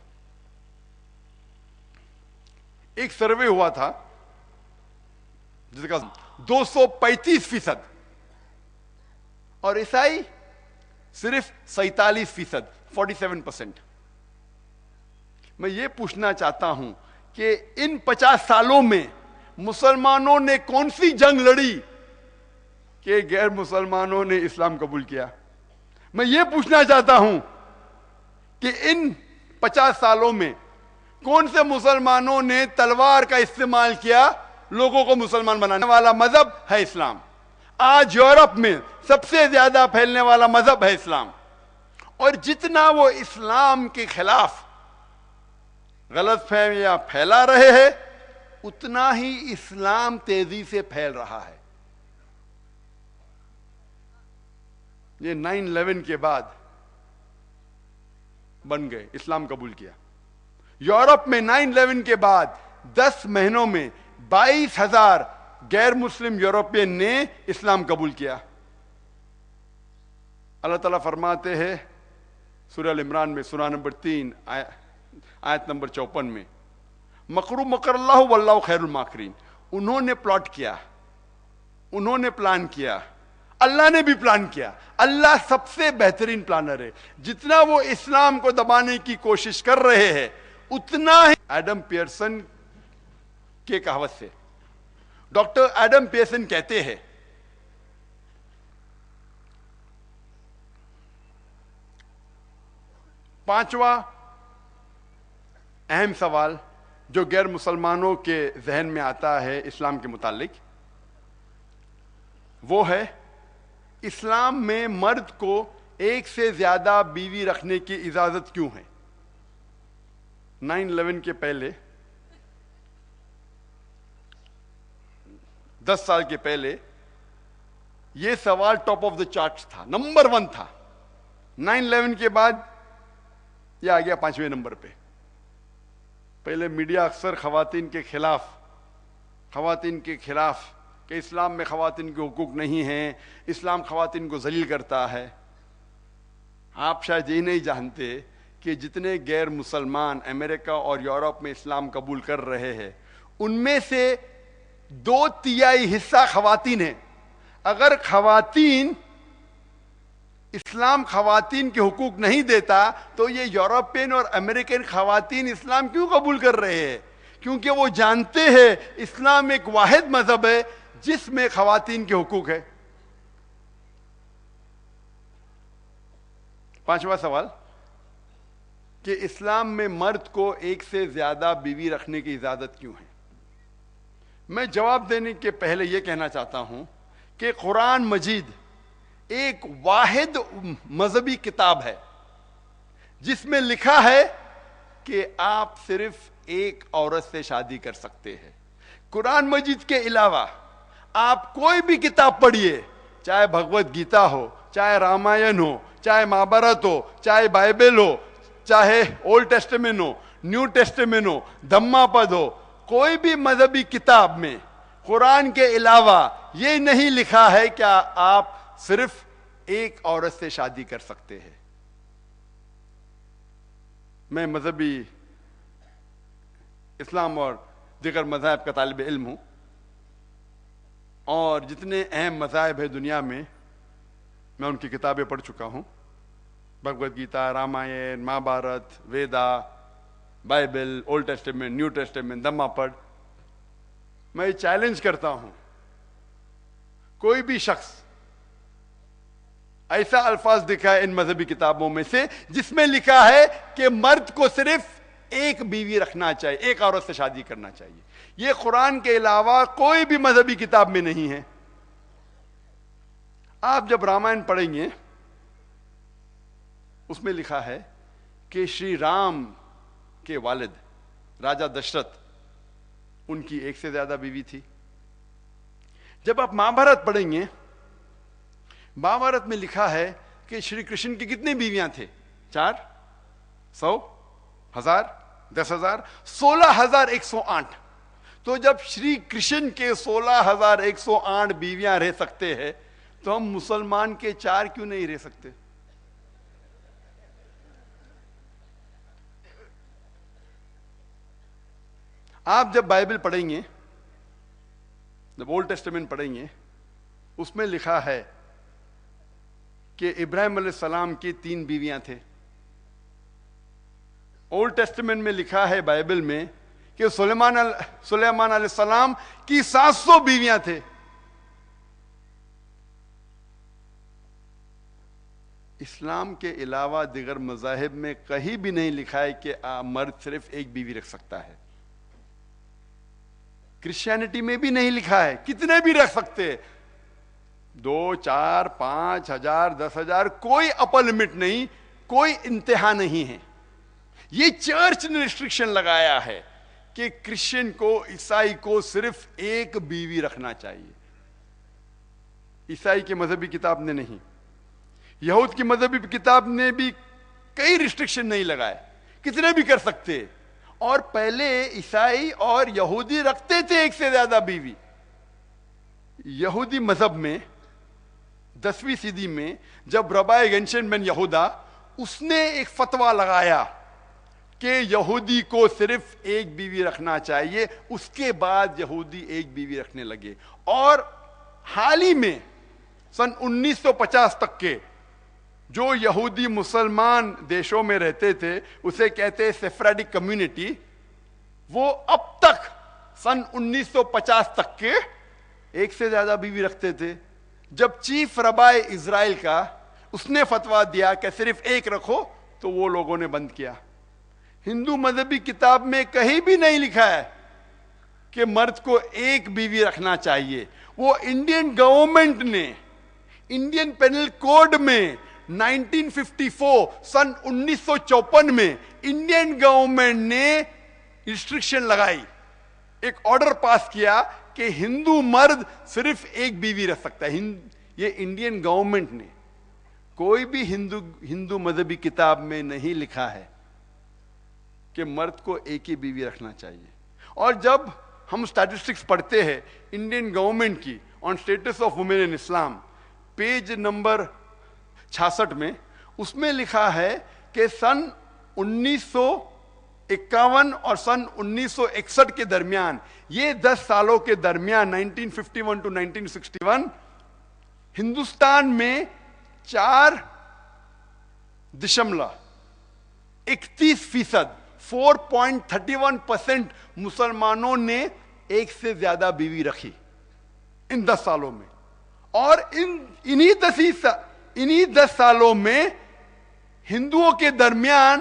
[SPEAKER 1] ایک سروے ہوا تھا جس کا 235%، اور عیسائی صرف 47%، 47%. میں یہ پوچھنا چاہتا ہوں کہ ان 50 سالوں میں مسلمانوں نے کون سی جنگ لڑی کہ غیر مسلمانوں نے اسلام قبول کیا؟ میں یہ پوچھنا چاہتا ہوں کہ ان 50 سالوں میں کون سے مسلمانوں نے تلوار کا استعمال کیا؟ لوگوں کو مسلمان بنانے والا مذہب ہے اسلام. آج یورپ میں سب سے زیادہ پھیلنے والا مذہب ہے اسلام، اور جتنا وہ اسلام کے خلاف غلط فہمیاں پھیلا رہے ہیں اتنا ہی اسلام تیزی سے پھیل رہا ہے. یہ 9/11 کے بعد بن گئے، اسلام قبول کیا. یورپ میں 9/11 کے بعد 10 مہینوں میں 22,000 غیر مسلم یورپین نے اسلام قبول کیا. اللہ تعالیٰ فرماتے ہیں سورہ عمران میں، سورہ نمبر 3 آیت نمبر 54 میں، مکروا مکر اللہ واللہ خیر الماکرین. انہوں نے پلاٹ کیا، انہوں نے پلان کیا، اللہ نے بھی پلان کیا. اللہ سب سے بہترین پلانر ہے. جتنا وہ اسلام کو دبانے کی کوشش کر رہے ہیں اتنا ہی ایڈم پیئرسن کے کہاوت سے، ڈاکٹر ایڈم پیئرسن کہتے ہیں پانچواں اہم سوال جو غیر مسلمانوں کے ذہن میں آتا ہے اسلام کے متعلق، وہ ہے اسلام میں مرد کو ایک سے زیادہ بیوی رکھنے کی اجازت کیوں ہے؟ 9/11 کے پہلے 10 سال کے پہلے یہ سوال ٹاپ آف دا چارٹ تھا، نمبر 1 تھا. 9/11 کے بعد یہ آ گیا 5ویں نمبر پہ. پہلے میڈیا اکثر خواتین کے خلاف کہ اسلام میں خواتین کے حقوق نہیں ہیں، اسلام خواتین کو ذلیل کرتا ہے. آپ شاید یہ نہیں جانتے کہ جتنے غیر مسلمان امریکہ اور یورپ میں اسلام قبول کر رہے ہیں ان میں سے 2/3 حصہ خواتین ہیں. اگر اسلام خواتین کے حقوق نہیں دیتا تو یہ یورپین اور امریکن خواتین اسلام کیوں قبول کر رہے ہیں؟ کیونکہ وہ جانتے ہیں اسلام ایک واحد مذہب ہے جس میں خواتین کے حقوق ہے. 5واں سوال کہ اسلام میں مرد کو ایک سے زیادہ بیوی رکھنے کی اجازت کیوں ہے؟ میں جواب دینے کے پہلے یہ کہنا چاہتا ہوں کہ قرآن مجید ایک واحد مذہبی کتاب ہے جس میں لکھا ہے کہ آپ صرف ایک عورت سے شادی کر سکتے ہیں. قرآن مجید کے علاوہ آپ کوئی بھی کتاب پڑھیے، چاہے بھگوت گیتا ہو، چاہے رامائن ہو، چاہے مہابھارت ہو، چاہے بائبل ہو، چاہے اولڈ ٹیسٹمنٹ ہو، نیو ٹیسٹمنٹ ہو، دھما پد ہو، کوئی بھی مذہبی کتاب میں قرآن کے علاوہ یہ نہیں لکھا ہے کہ آپ صرف ایک عورت سے شادی کر سکتے ہیں. میں مذہبی اسلام اور دیگر مذاہب کا طالب علم ہوں، اور جتنے اہم مذاہب ہیں دنیا میں میں ان کی کتابیں پڑھ چکا ہوں، Bhagavad Gita, Ramayan, Mahabharat, Veda, Bible, Old Testament, New Testament, دمہ پڑھ. میں یہ چیلنج کرتا ہوں، کوئی بھی شخص ایسا الفاظ دکھا ہے ان مذہبی کتابوں میں سے جس میں لکھا ہے کہ مرد کو صرف ایک بیوی رکھنا چاہیے، ایک عورت سے شادی کرنا چاہیے. یہ قرآن کے علاوہ کوئی بھی مذہبی کتاب میں نہیں ہے. آپ جب رامائن پڑھیں گے اس میں لکھا ہے کہ شری رام کے والد راجا دشرت، ان کی ایک سے زیادہ بیوی تھی. جب آپ مہابھارت پڑھیں گے، مہابھارت میں لکھا ہے کہ شری کرشن کی کتنی بیویاں تھے؟ 4، 100، 1000، 10,000، 16,108. تو جب شری کرشن کے 16,108 بیویاں رہ سکتے ہیں تو ہم مسلمان کے 4 کیوں نہیں رہ سکتے؟ آپ جب بائبل پڑھیں گے، جب اولڈ ٹیسٹمنٹ پڑھیں گے، اس میں لکھا ہے کہ ابراہیم علیہ السلام کی 3 بیویاں تھے. اولڈ ٹیسٹمنٹ میں لکھا ہے بائبل میں کہ سلیمان علیہ السلام کی 700 بیویاں تھے. اسلام کے علاوہ دیگر مذاہب میں کہیں بھی نہیں لکھا ہے کہ مرد صرف ایک بیوی رکھ سکتا ہے. کرسچینٹی میں بھی نہیں لکھا ہے، کتنے بھی رکھ سکتے، 2، 4، 5 ہزار، 10,000، کوئی اپر لمٹ نہیں، کوئی انتہا نہیں ہے. یہ چرچ نے ریسٹرکشن لگایا ہے کہ کرسچن کو، عیسائی کو صرف ایک بیوی رکھنا چاہیے. عیسائی کے مذہبی کتاب نے نہیں، یہود کی مذہبی کتاب نے بھی کئی ریسٹرکشن نہیں لگائے، کتنے بھی کر سکتے. اور پہلے عیسائی اور یہودی رکھتے تھے ایک سے زیادہ بیوی. یہودی مذہب میں 10ویں صدی میں جب ربائی گنشن بن یہودا، اس نے ایک فتویٰ لگایا کہ یہودی کو صرف ایک بیوی رکھنا چاہیے. اس کے بعد یہودی ایک بیوی رکھنے لگے. اور حال ہی میں سن 1950 تک کے جو یہودی مسلمان دیشوں میں رہتے تھے، اسے کہتے سیفراڈک کمیونٹی، وہ اب تک سن 1950 تک کے ایک سے زیادہ بیوی رکھتے تھے. جب چیف ربائی اسرائیل کا، اس نے فتویٰ دیا کہ صرف ایک رکھو، تو وہ لوگوں نے بند کیا. ہندو مذہبی کتاب میں کہیں بھی نہیں لکھا ہے کہ مرد کو ایک بیوی رکھنا چاہیے. وہ انڈین گورنمنٹ نے انڈین پینل کوڈ میں 1954 سن 1954 میں انڈین گورنمنٹ نے ریسٹرکشن لگائی، ایک آرڈر پاس کیا کہ ہندو مرد صرف ایک بیوی رکھ سکتا ہے. یہ انڈین گورنمنٹ نے، کوئی بھی ہندو مذہبی کتاب میں نہیں لکھا ہے کہ مرد کو ایک ہی بیوی رکھنا چاہیے. اور جب ہم اسٹیٹسٹکس پڑھتے ہیں انڈین گورنمنٹ کی on status of women in Islam, page number 66 میں، اس میں لکھا ہے کہ سن 1951 اور سن 1961 کے درمیان، یہ 10 سالوں کے درمیان 1951 to 1961 ہندوستان میں 4.31%، 4.31% مسلمانوں نے ایک سے زیادہ بیوی رکھی ان 10 سالوں میں. اور انہی 10 سالوں میں ہندوؤں کے درمیان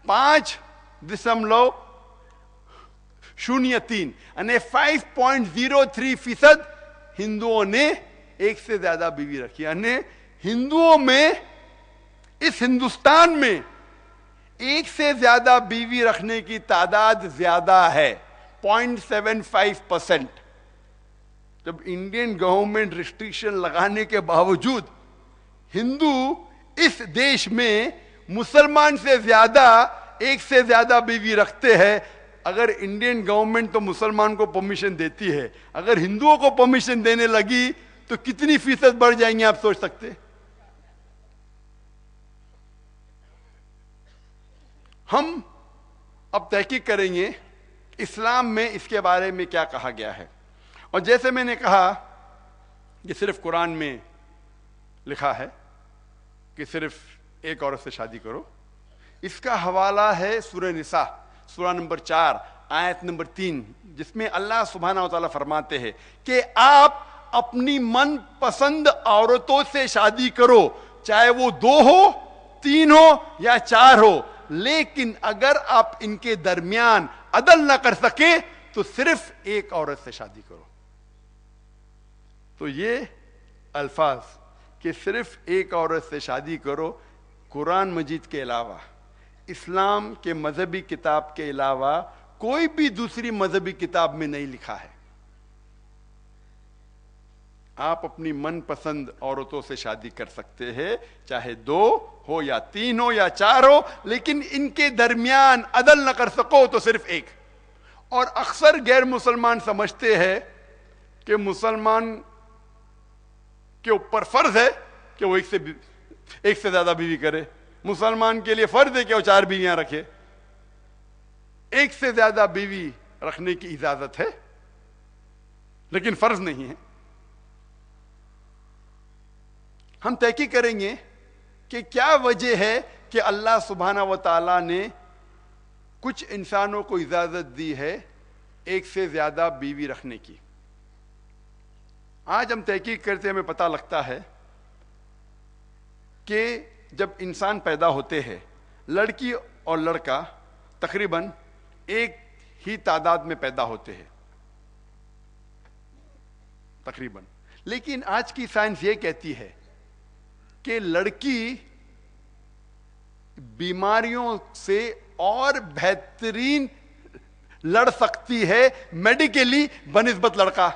[SPEAKER 1] 5.03 یعنی 5.03% ہندوؤں نے ایک سے زیادہ بیوی رکھی. یعنی ہندوؤں میں، اس ہندوستان میں ایک سے زیادہ بیوی رکھنے کی تعداد زیادہ ہے، 0.75%. جب انڈین گورنمنٹ ریسٹرکشن لگانے کے باوجود ہندو اس دیش میں مسلمان سے زیادہ، ایک سے زیادہ بیوی رکھتے ہیں. اگر انڈین گورنمنٹ تو مسلمان کو پرمیشن دیتی ہے، اگر ہندوؤں کو پرمیشن دینے لگی تو کتنی فیصد بڑھ جائیں گے آپ سوچ سکتے؟ ہم اب تحقیق کریں گے اسلام میں اس کے بارے میں کیا کہا گیا ہے. اور جیسے میں نے کہا، یہ صرف قرآن میں لکھا ہے کہ صرف ایک عورت سے شادی کرو. اس کا حوالہ ہے سورہ نساء سورہ نمبر 4 آیت نمبر 3, جس میں اللہ سبحانہ و تعالیٰ فرماتے ہیں کہ آپ اپنی من پسند عورتوں سے شادی کرو, چاہے وہ 2 ہو, 3 ہو یا 4 ہو, لیکن اگر آپ ان کے درمیان عدل نہ کر سکے تو صرف ایک عورت سے شادی کرو. تو یہ الفاظ کہ صرف ایک عورت سے شادی کرو, قرآن مجید کے علاوہ, اسلام کے مذہبی کتاب کے علاوہ کوئی بھی دوسری مذہبی کتاب میں نہیں لکھا ہے. آپ اپنی من پسند عورتوں سے شادی کر سکتے ہیں, چاہے 2 ہو یا 3 ہو یا 4 ہو, لیکن ان کے درمیان عدل نہ کر سکو تو صرف ایک. اور اکثر غیر مسلمان سمجھتے ہیں کہ مسلمان کے اوپر فرض ہے کہ وہ ایک سے زیادہ بیوی کرے. مسلمان کے لیے فرض ہے کہ وہ 4 بیویاں رکھے. ایک سے زیادہ بیوی رکھنے کی اجازت ہے لیکن فرض نہیں ہے. ہم تحقیق کریں گے کہ کیا وجہ ہے کہ اللہ سبحانہ و تعالیٰ نے کچھ انسانوں کو اجازت دی ہے ایک سے زیادہ بیوی رکھنے کی. آج ہم تحقیق کرتے ہمیں پتہ لگتا ہے کہ جب انسان پیدا ہوتے ہیں, لڑکی اور لڑکا تقریباً ایک ہی تعداد میں پیدا ہوتے ہیں تقریباً, لیکن آج کی سائنس یہ کہتی ہے کہ لڑکی بیماریوں سے اور بہترین لڑ سکتی ہے میڈیکلی بنسبت لڑکا.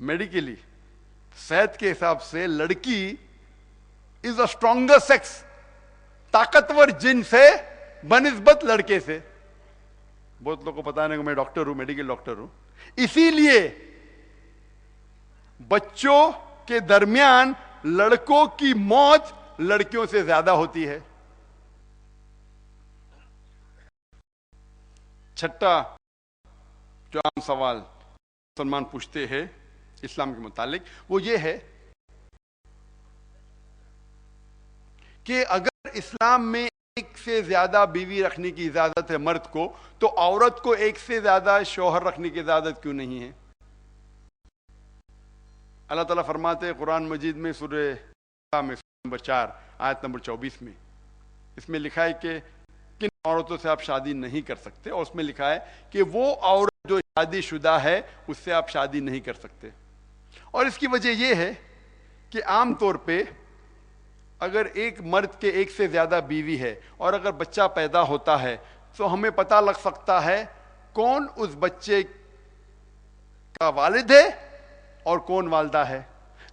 [SPEAKER 1] میڈیکلی صحت کے حساب سے لڑکی از اے اسٹرانگر سیکس, طاقتور جنس ہے بنسبت لڑکے سے. بہت لوگوں کو پتا نہیں کہ میں ڈاکٹر ہوں, میڈیکل ڈاکٹر ہوں. اسی لیے بچوں کے درمیان لڑکوں کی موت لڑکیوں سے زیادہ ہوتی ہے. چھٹا جو عام سوال مسلمان پوچھتے ہیں اسلام کے متعلق وہ یہ ہے کہ اگر اسلام میں ایک سے زیادہ بیوی رکھنے کی اجازت ہے مرد کو, تو عورت کو ایک سے زیادہ شوہر رکھنے کی اجازت کیوں نہیں ہے؟ اللہ تعالیٰ فرماتے ہیں قرآن مجید میں سورہ نمبر 4 آیت نمبر 24 میں, اس میں لکھا ہے کہ کن عورتوں سے آپ شادی نہیں کر سکتے, اور اس میں لکھا ہے کہ وہ عورت جو شادی شدہ ہے اس سے آپ شادی نہیں کر سکتے. اور اس کی وجہ یہ ہے کہ عام طور پہ اگر ایک مرد کے ایک سے زیادہ بیوی ہے اور اگر بچہ پیدا ہوتا ہے تو ہمیں پتہ لگ سکتا ہے کون اس بچے کا والد ہے اور کون والدہ ہے.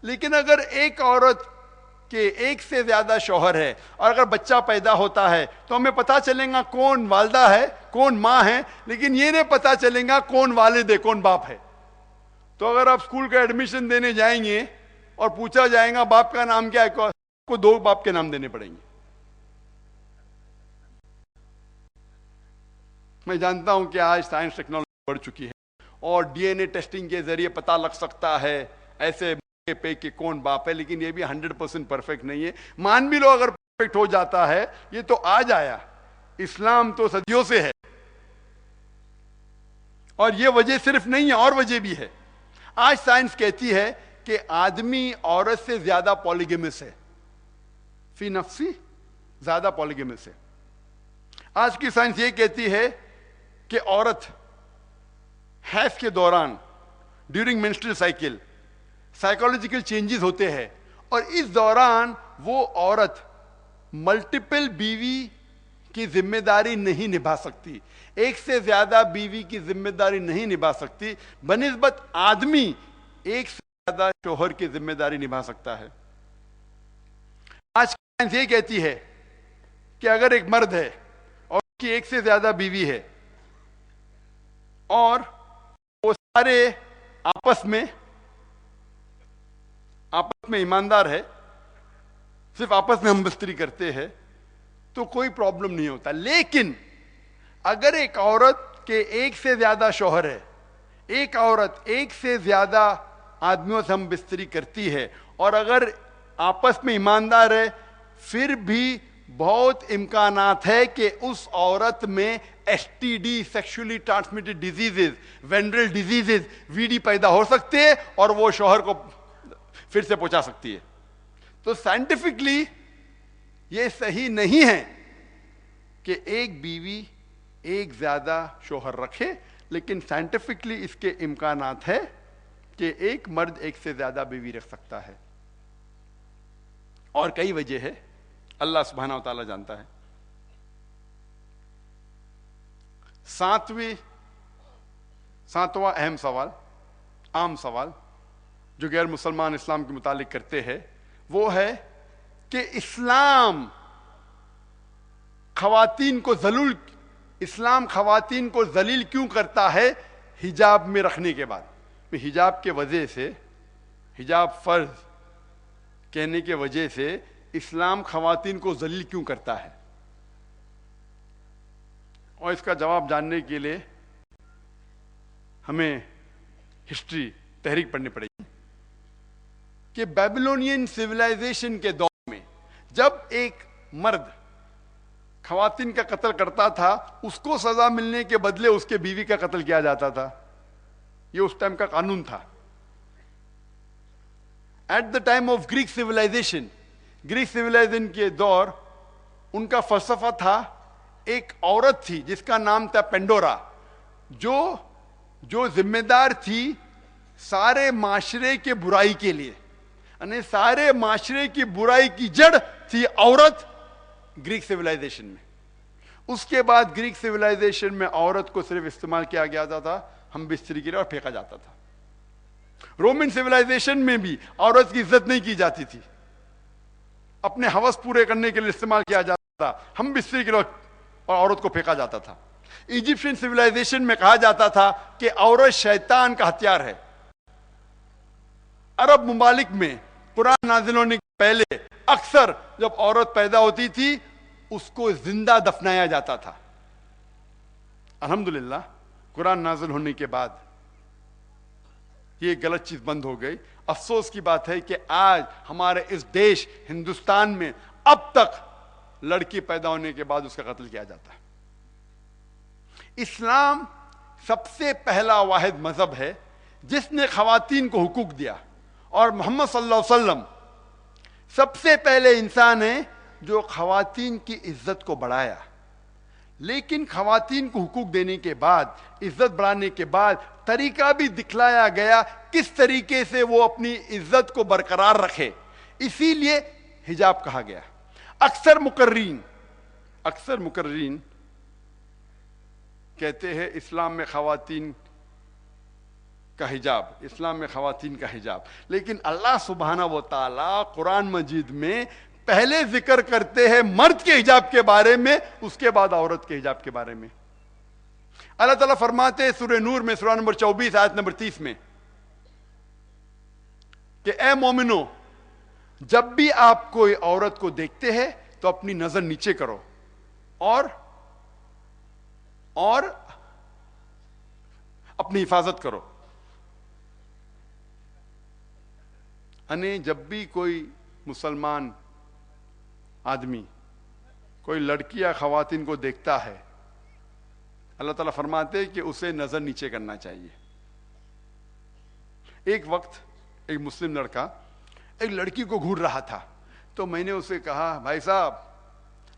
[SPEAKER 1] لیکن اگر ایک عورت کے ایک سے زیادہ شوہر ہے اور اگر بچہ پیدا ہوتا ہے تو ہمیں پتہ چلے گا کون والدہ ہے کون ماں ہے, لیکن یہ نہیں پتہ چلے گا کون والد ہے کون باپ ہے. تو اگر آپ اسکول کا ایڈمیشن دینے جائیں گے اور پوچھا جائے گا باپ کا نام کیا ہے, کو 2 باپ کے نام دینے پڑیں گے. میں جانتا ہوں کہ آج سائنس ٹیکنالوجی بڑھ چکی ہے اور ڈی این اے ٹیسٹنگ کے ذریعے پتہ لگ سکتا ہے ایسے پہ کہ کون باپ ہے, لیکن یہ بھی 100% پرفیکٹ نہیں ہے. مان بھی لو اگر پرفیکٹ ہو جاتا ہے, یہ تو آج آیا, اسلام تو صدیوں سے ہے. اور یہ وجہ صرف نہیں ہے, اور وجہ بھی ہے. آج سائنس کہتی ہے کہ آدمی عورت سے زیادہ پولیگیمس ہے, فی نفسی زیادہ پولیگیمس ہے. آج کی سائنس یہ کہتی ہے کہ عورت حیض کے دوران during menstrual cycle psychological changes ہوتے ہیں, اور اس دوران وہ عورت ملٹیپل بیوی کی ذمہ داری نہیں نبھا سکتی, ایک سے زیادہ بیوی کی ذمہ داری نہیں نبھا سکتی, بنسبت آدمی ایک سے زیادہ شوہر کی ذمہ داری نبھا سکتا ہے. آج سائنس یہ کہتی ہے کہ اگر ایک مرد ہے اور اس کی ایک سے زیادہ بیوی ہے اور وہ سارے آپس میں ایماندار ہے, صرف آپس میں ہم بستری کرتے ہیں, تو کوئی پرابلم نہیں ہوتا. لیکن اگر ایک عورت کے ایک سے زیادہ شوہر ہے, ایک عورت ایک سے زیادہ آدمیوں سے ہم بستری کرتی ہے, اور اگر آپس میں ایماندار ہے، پھر بھی بہت امکانات ہے کہ اس عورت میں S T D, sexually transmitted diseases, venereal diseases, V D پیدا ہو سکتے ہیں اور وہ شوہر کو پھر سے پہنچا سکتی ہے. تو سائنٹیفکلی یہ صحیح نہیں ہے کہ ایک بیوی ایک زیادہ شوہر رکھے، لیکن سائنٹیفکلی اس کے امکانات ہے کہ ایک مرد ایک سے زیادہ بیوی رکھ سکتا ہے. اور کئی وجہ ہے، اللہ سبحانہ و تعالیٰ جانتا ہے. ساتواں اہم سوال، عام سوال جو غیر مسلمان اسلام کے متعلق کرتے ہیں، وہ ہے کہ اسلام خواتین کو ذلیل کیوں کرتا ہے حجاب میں رکھنے کے بعد. حجاب کے وجہ سے، حجاب فرض کہنے کے وجہ سے اسلام خواتین کو ذلیل کیوں کرتا ہے؟ اور اس کا جواب جاننے کے لیے ہمیں ہسٹری، تحریک پڑھنی پڑے گی کہ بیبلونین سویلائزیشن کے دور میں جب ایک مرد خواتین کا قتل کرتا تھا، اس کو سزا ملنے کے بدلے اس کے بیوی کا قتل کیا جاتا تھا. یہ اس ٹائم کا قانون تھا. At the time of Greek civilization کے دور ان کا فلسفہ تھا، ایک عورت تھی جس کا نام تھا پینڈورا، جو ذمہ دار تھی سارے معاشرے کے برائی کے لیے، یعنی سارے معاشرے کی برائی کی جڑ تھی عورت گریک سویلائزیشن میں. اس کے بعد گریک سویلائزیشن میں عورت کو صرف استعمال کیا گیا تھا ہم بستری کے لیے اور پھینکا جاتا تھا. رومن سویلائزیشن میں بھی عورت کی عزت نہیں کی جاتی تھی، اپنے ہوس پورے کرنے کے لیے استعمال کیا جاتا تھا ہم بستری کے لیے اور عورت کو پھینکا جاتا تھا. ایجپشین سویلائزیشن میں کہا جاتا تھا کہ عورت شیطان کا ہتھیار ہے. عرب ممالک میں قرآن نازل ہونے کے پہلے اکثر جب عورت پیدا ہوتی تھی اس کو زندہ دفنایا جاتا تھا. الحمدللہ قرآن نازل ہونے کے بعد یہ غلط چیز بند ہو گئی. افسوس کی بات ہے کہ آج ہمارے اس دیش ہندوستان میں اب تک لڑکی پیدا ہونے کے بعد اس کا قتل کیا جاتا ہے. اسلام سب سے پہلا واحد مذہب ہے جس نے خواتین کو حقوق دیا، اور محمد صلی اللہ علیہ وسلم سب سے پہلے انسان ہیں جو خواتین کی عزت کو بڑھایا. لیکن خواتین کو حقوق دینے کے بعد، عزت بڑھانے کے بعد طریقہ بھی دکھلایا گیا کس طریقے سے وہ اپنی عزت کو برقرار رکھے. اسی لیے حجاب کہا گیا. اکثر مقررین کہتے ہیں اسلام میں خواتین کا حجاب، لیکن اللہ سبحانہ و تعالی قرآن مجید میں پہلے ذکر کرتے ہیں مرد کے حجاب کے بارے میں، اس کے بعد عورت کے حجاب کے بارے میں. اللہ تعالیٰ فرماتے ہیں سورہ نور میں، سورہ نمبر 24 آیت نمبر 30 میں کہ اے مومنو، جب بھی آپ کوئی عورت کو دیکھتے ہیں تو اپنی نظر نیچے کرو اور اپنی حفاظت کرو. یعنی جب بھی کوئی مسلمان آدمی کوئی لڑکی یا خواتین کو دیکھتا ہے، اللہ تعالیٰ فرماتے کہ اسے نظر نیچے کرنا چاہیے. ایک وقت ایک مسلم لڑکا ایک لڑکی کو گھور رہا تھا، تو میں نے اسے کہا بھائی صاحب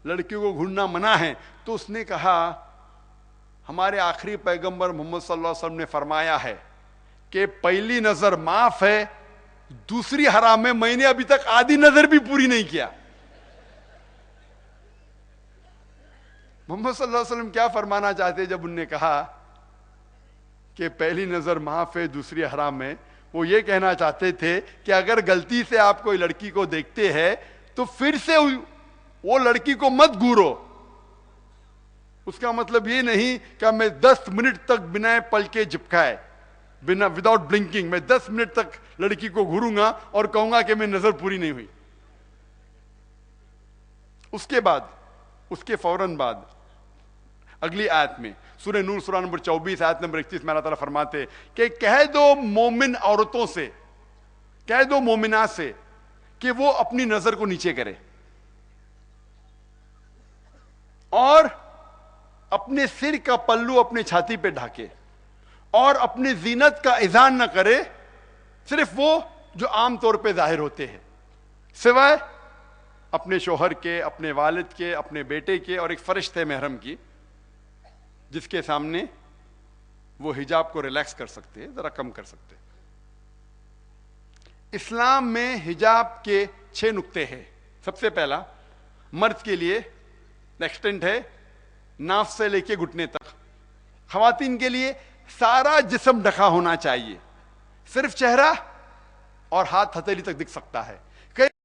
[SPEAKER 1] لڑکیوں کو گھورنا منع ہے. تو اس نے کہا ہمارے آخری پیغمبر محمد صلی اللہ علیہ وسلم نے فرمایا ہے کہ پہلی نظر معاف ہے، دوسری حرام ہے. میں نے ابھی تک آدھی نظر بھی پوری نہیں کیا. محمد صلی اللہ علیہ وسلم کیا فرمانا چاہتے جب انہوں نے کہا کہ پہلی نظر معاف ہے دوسری حرام ہے؟ وہ یہ کہنا چاہتے تھے کہ اگر غلطی سے آپ کوئی لڑکی کو دیکھتے ہیں تو پھر سے وہ لڑکی کو مت گھورو. اس کا مطلب یہ نہیں کہ میں 10 منٹ تک بنا پلکے جھپکائے، وداؤٹ بلنکنگ میں 10 منٹ تک لڑکی کو گھوروں گا اور کہوں گا کہ میں نظر پوری نہیں ہوئی. اس کے فوراً بعد اگلی آیت میں سورہ نور سورہ نمبر 24 آیت نمبر 31 میں اللہ تعالیٰ فرماتے کہ کہہ دو مومن عورتوں سے، کہہ دو مومنات سے کہ وہ اپنی نظر کو نیچے کرے اور اپنے سر کا پلو اپنے چھاتی پہ ڈھاکے اور اپنی زینت کا اذان نہ کرے، صرف وہ جو عام طور پہ ظاہر ہوتے ہیں، سوائے اپنے شوہر کے، اپنے والد کے، اپنے بیٹے کے اور ایک فرشتے محرم کی، جس کے سامنے وہ حجاب کو ریلیکس کر سکتے ہیں، ذرا کم کر سکتے ہیں۔ اسلام میں حجاب کے 6 نقطے ہیں۔ سب سے پہلا، مرد کے لیے ایکسٹینٹ ہے ناف سے لے کے گھٹنے تک، خواتین کے لیے سارا جسم ڈھکا ہونا چاہیے، صرف چہرہ اور ہاتھ ہتھیلی تک دکھ سکتا ہے۔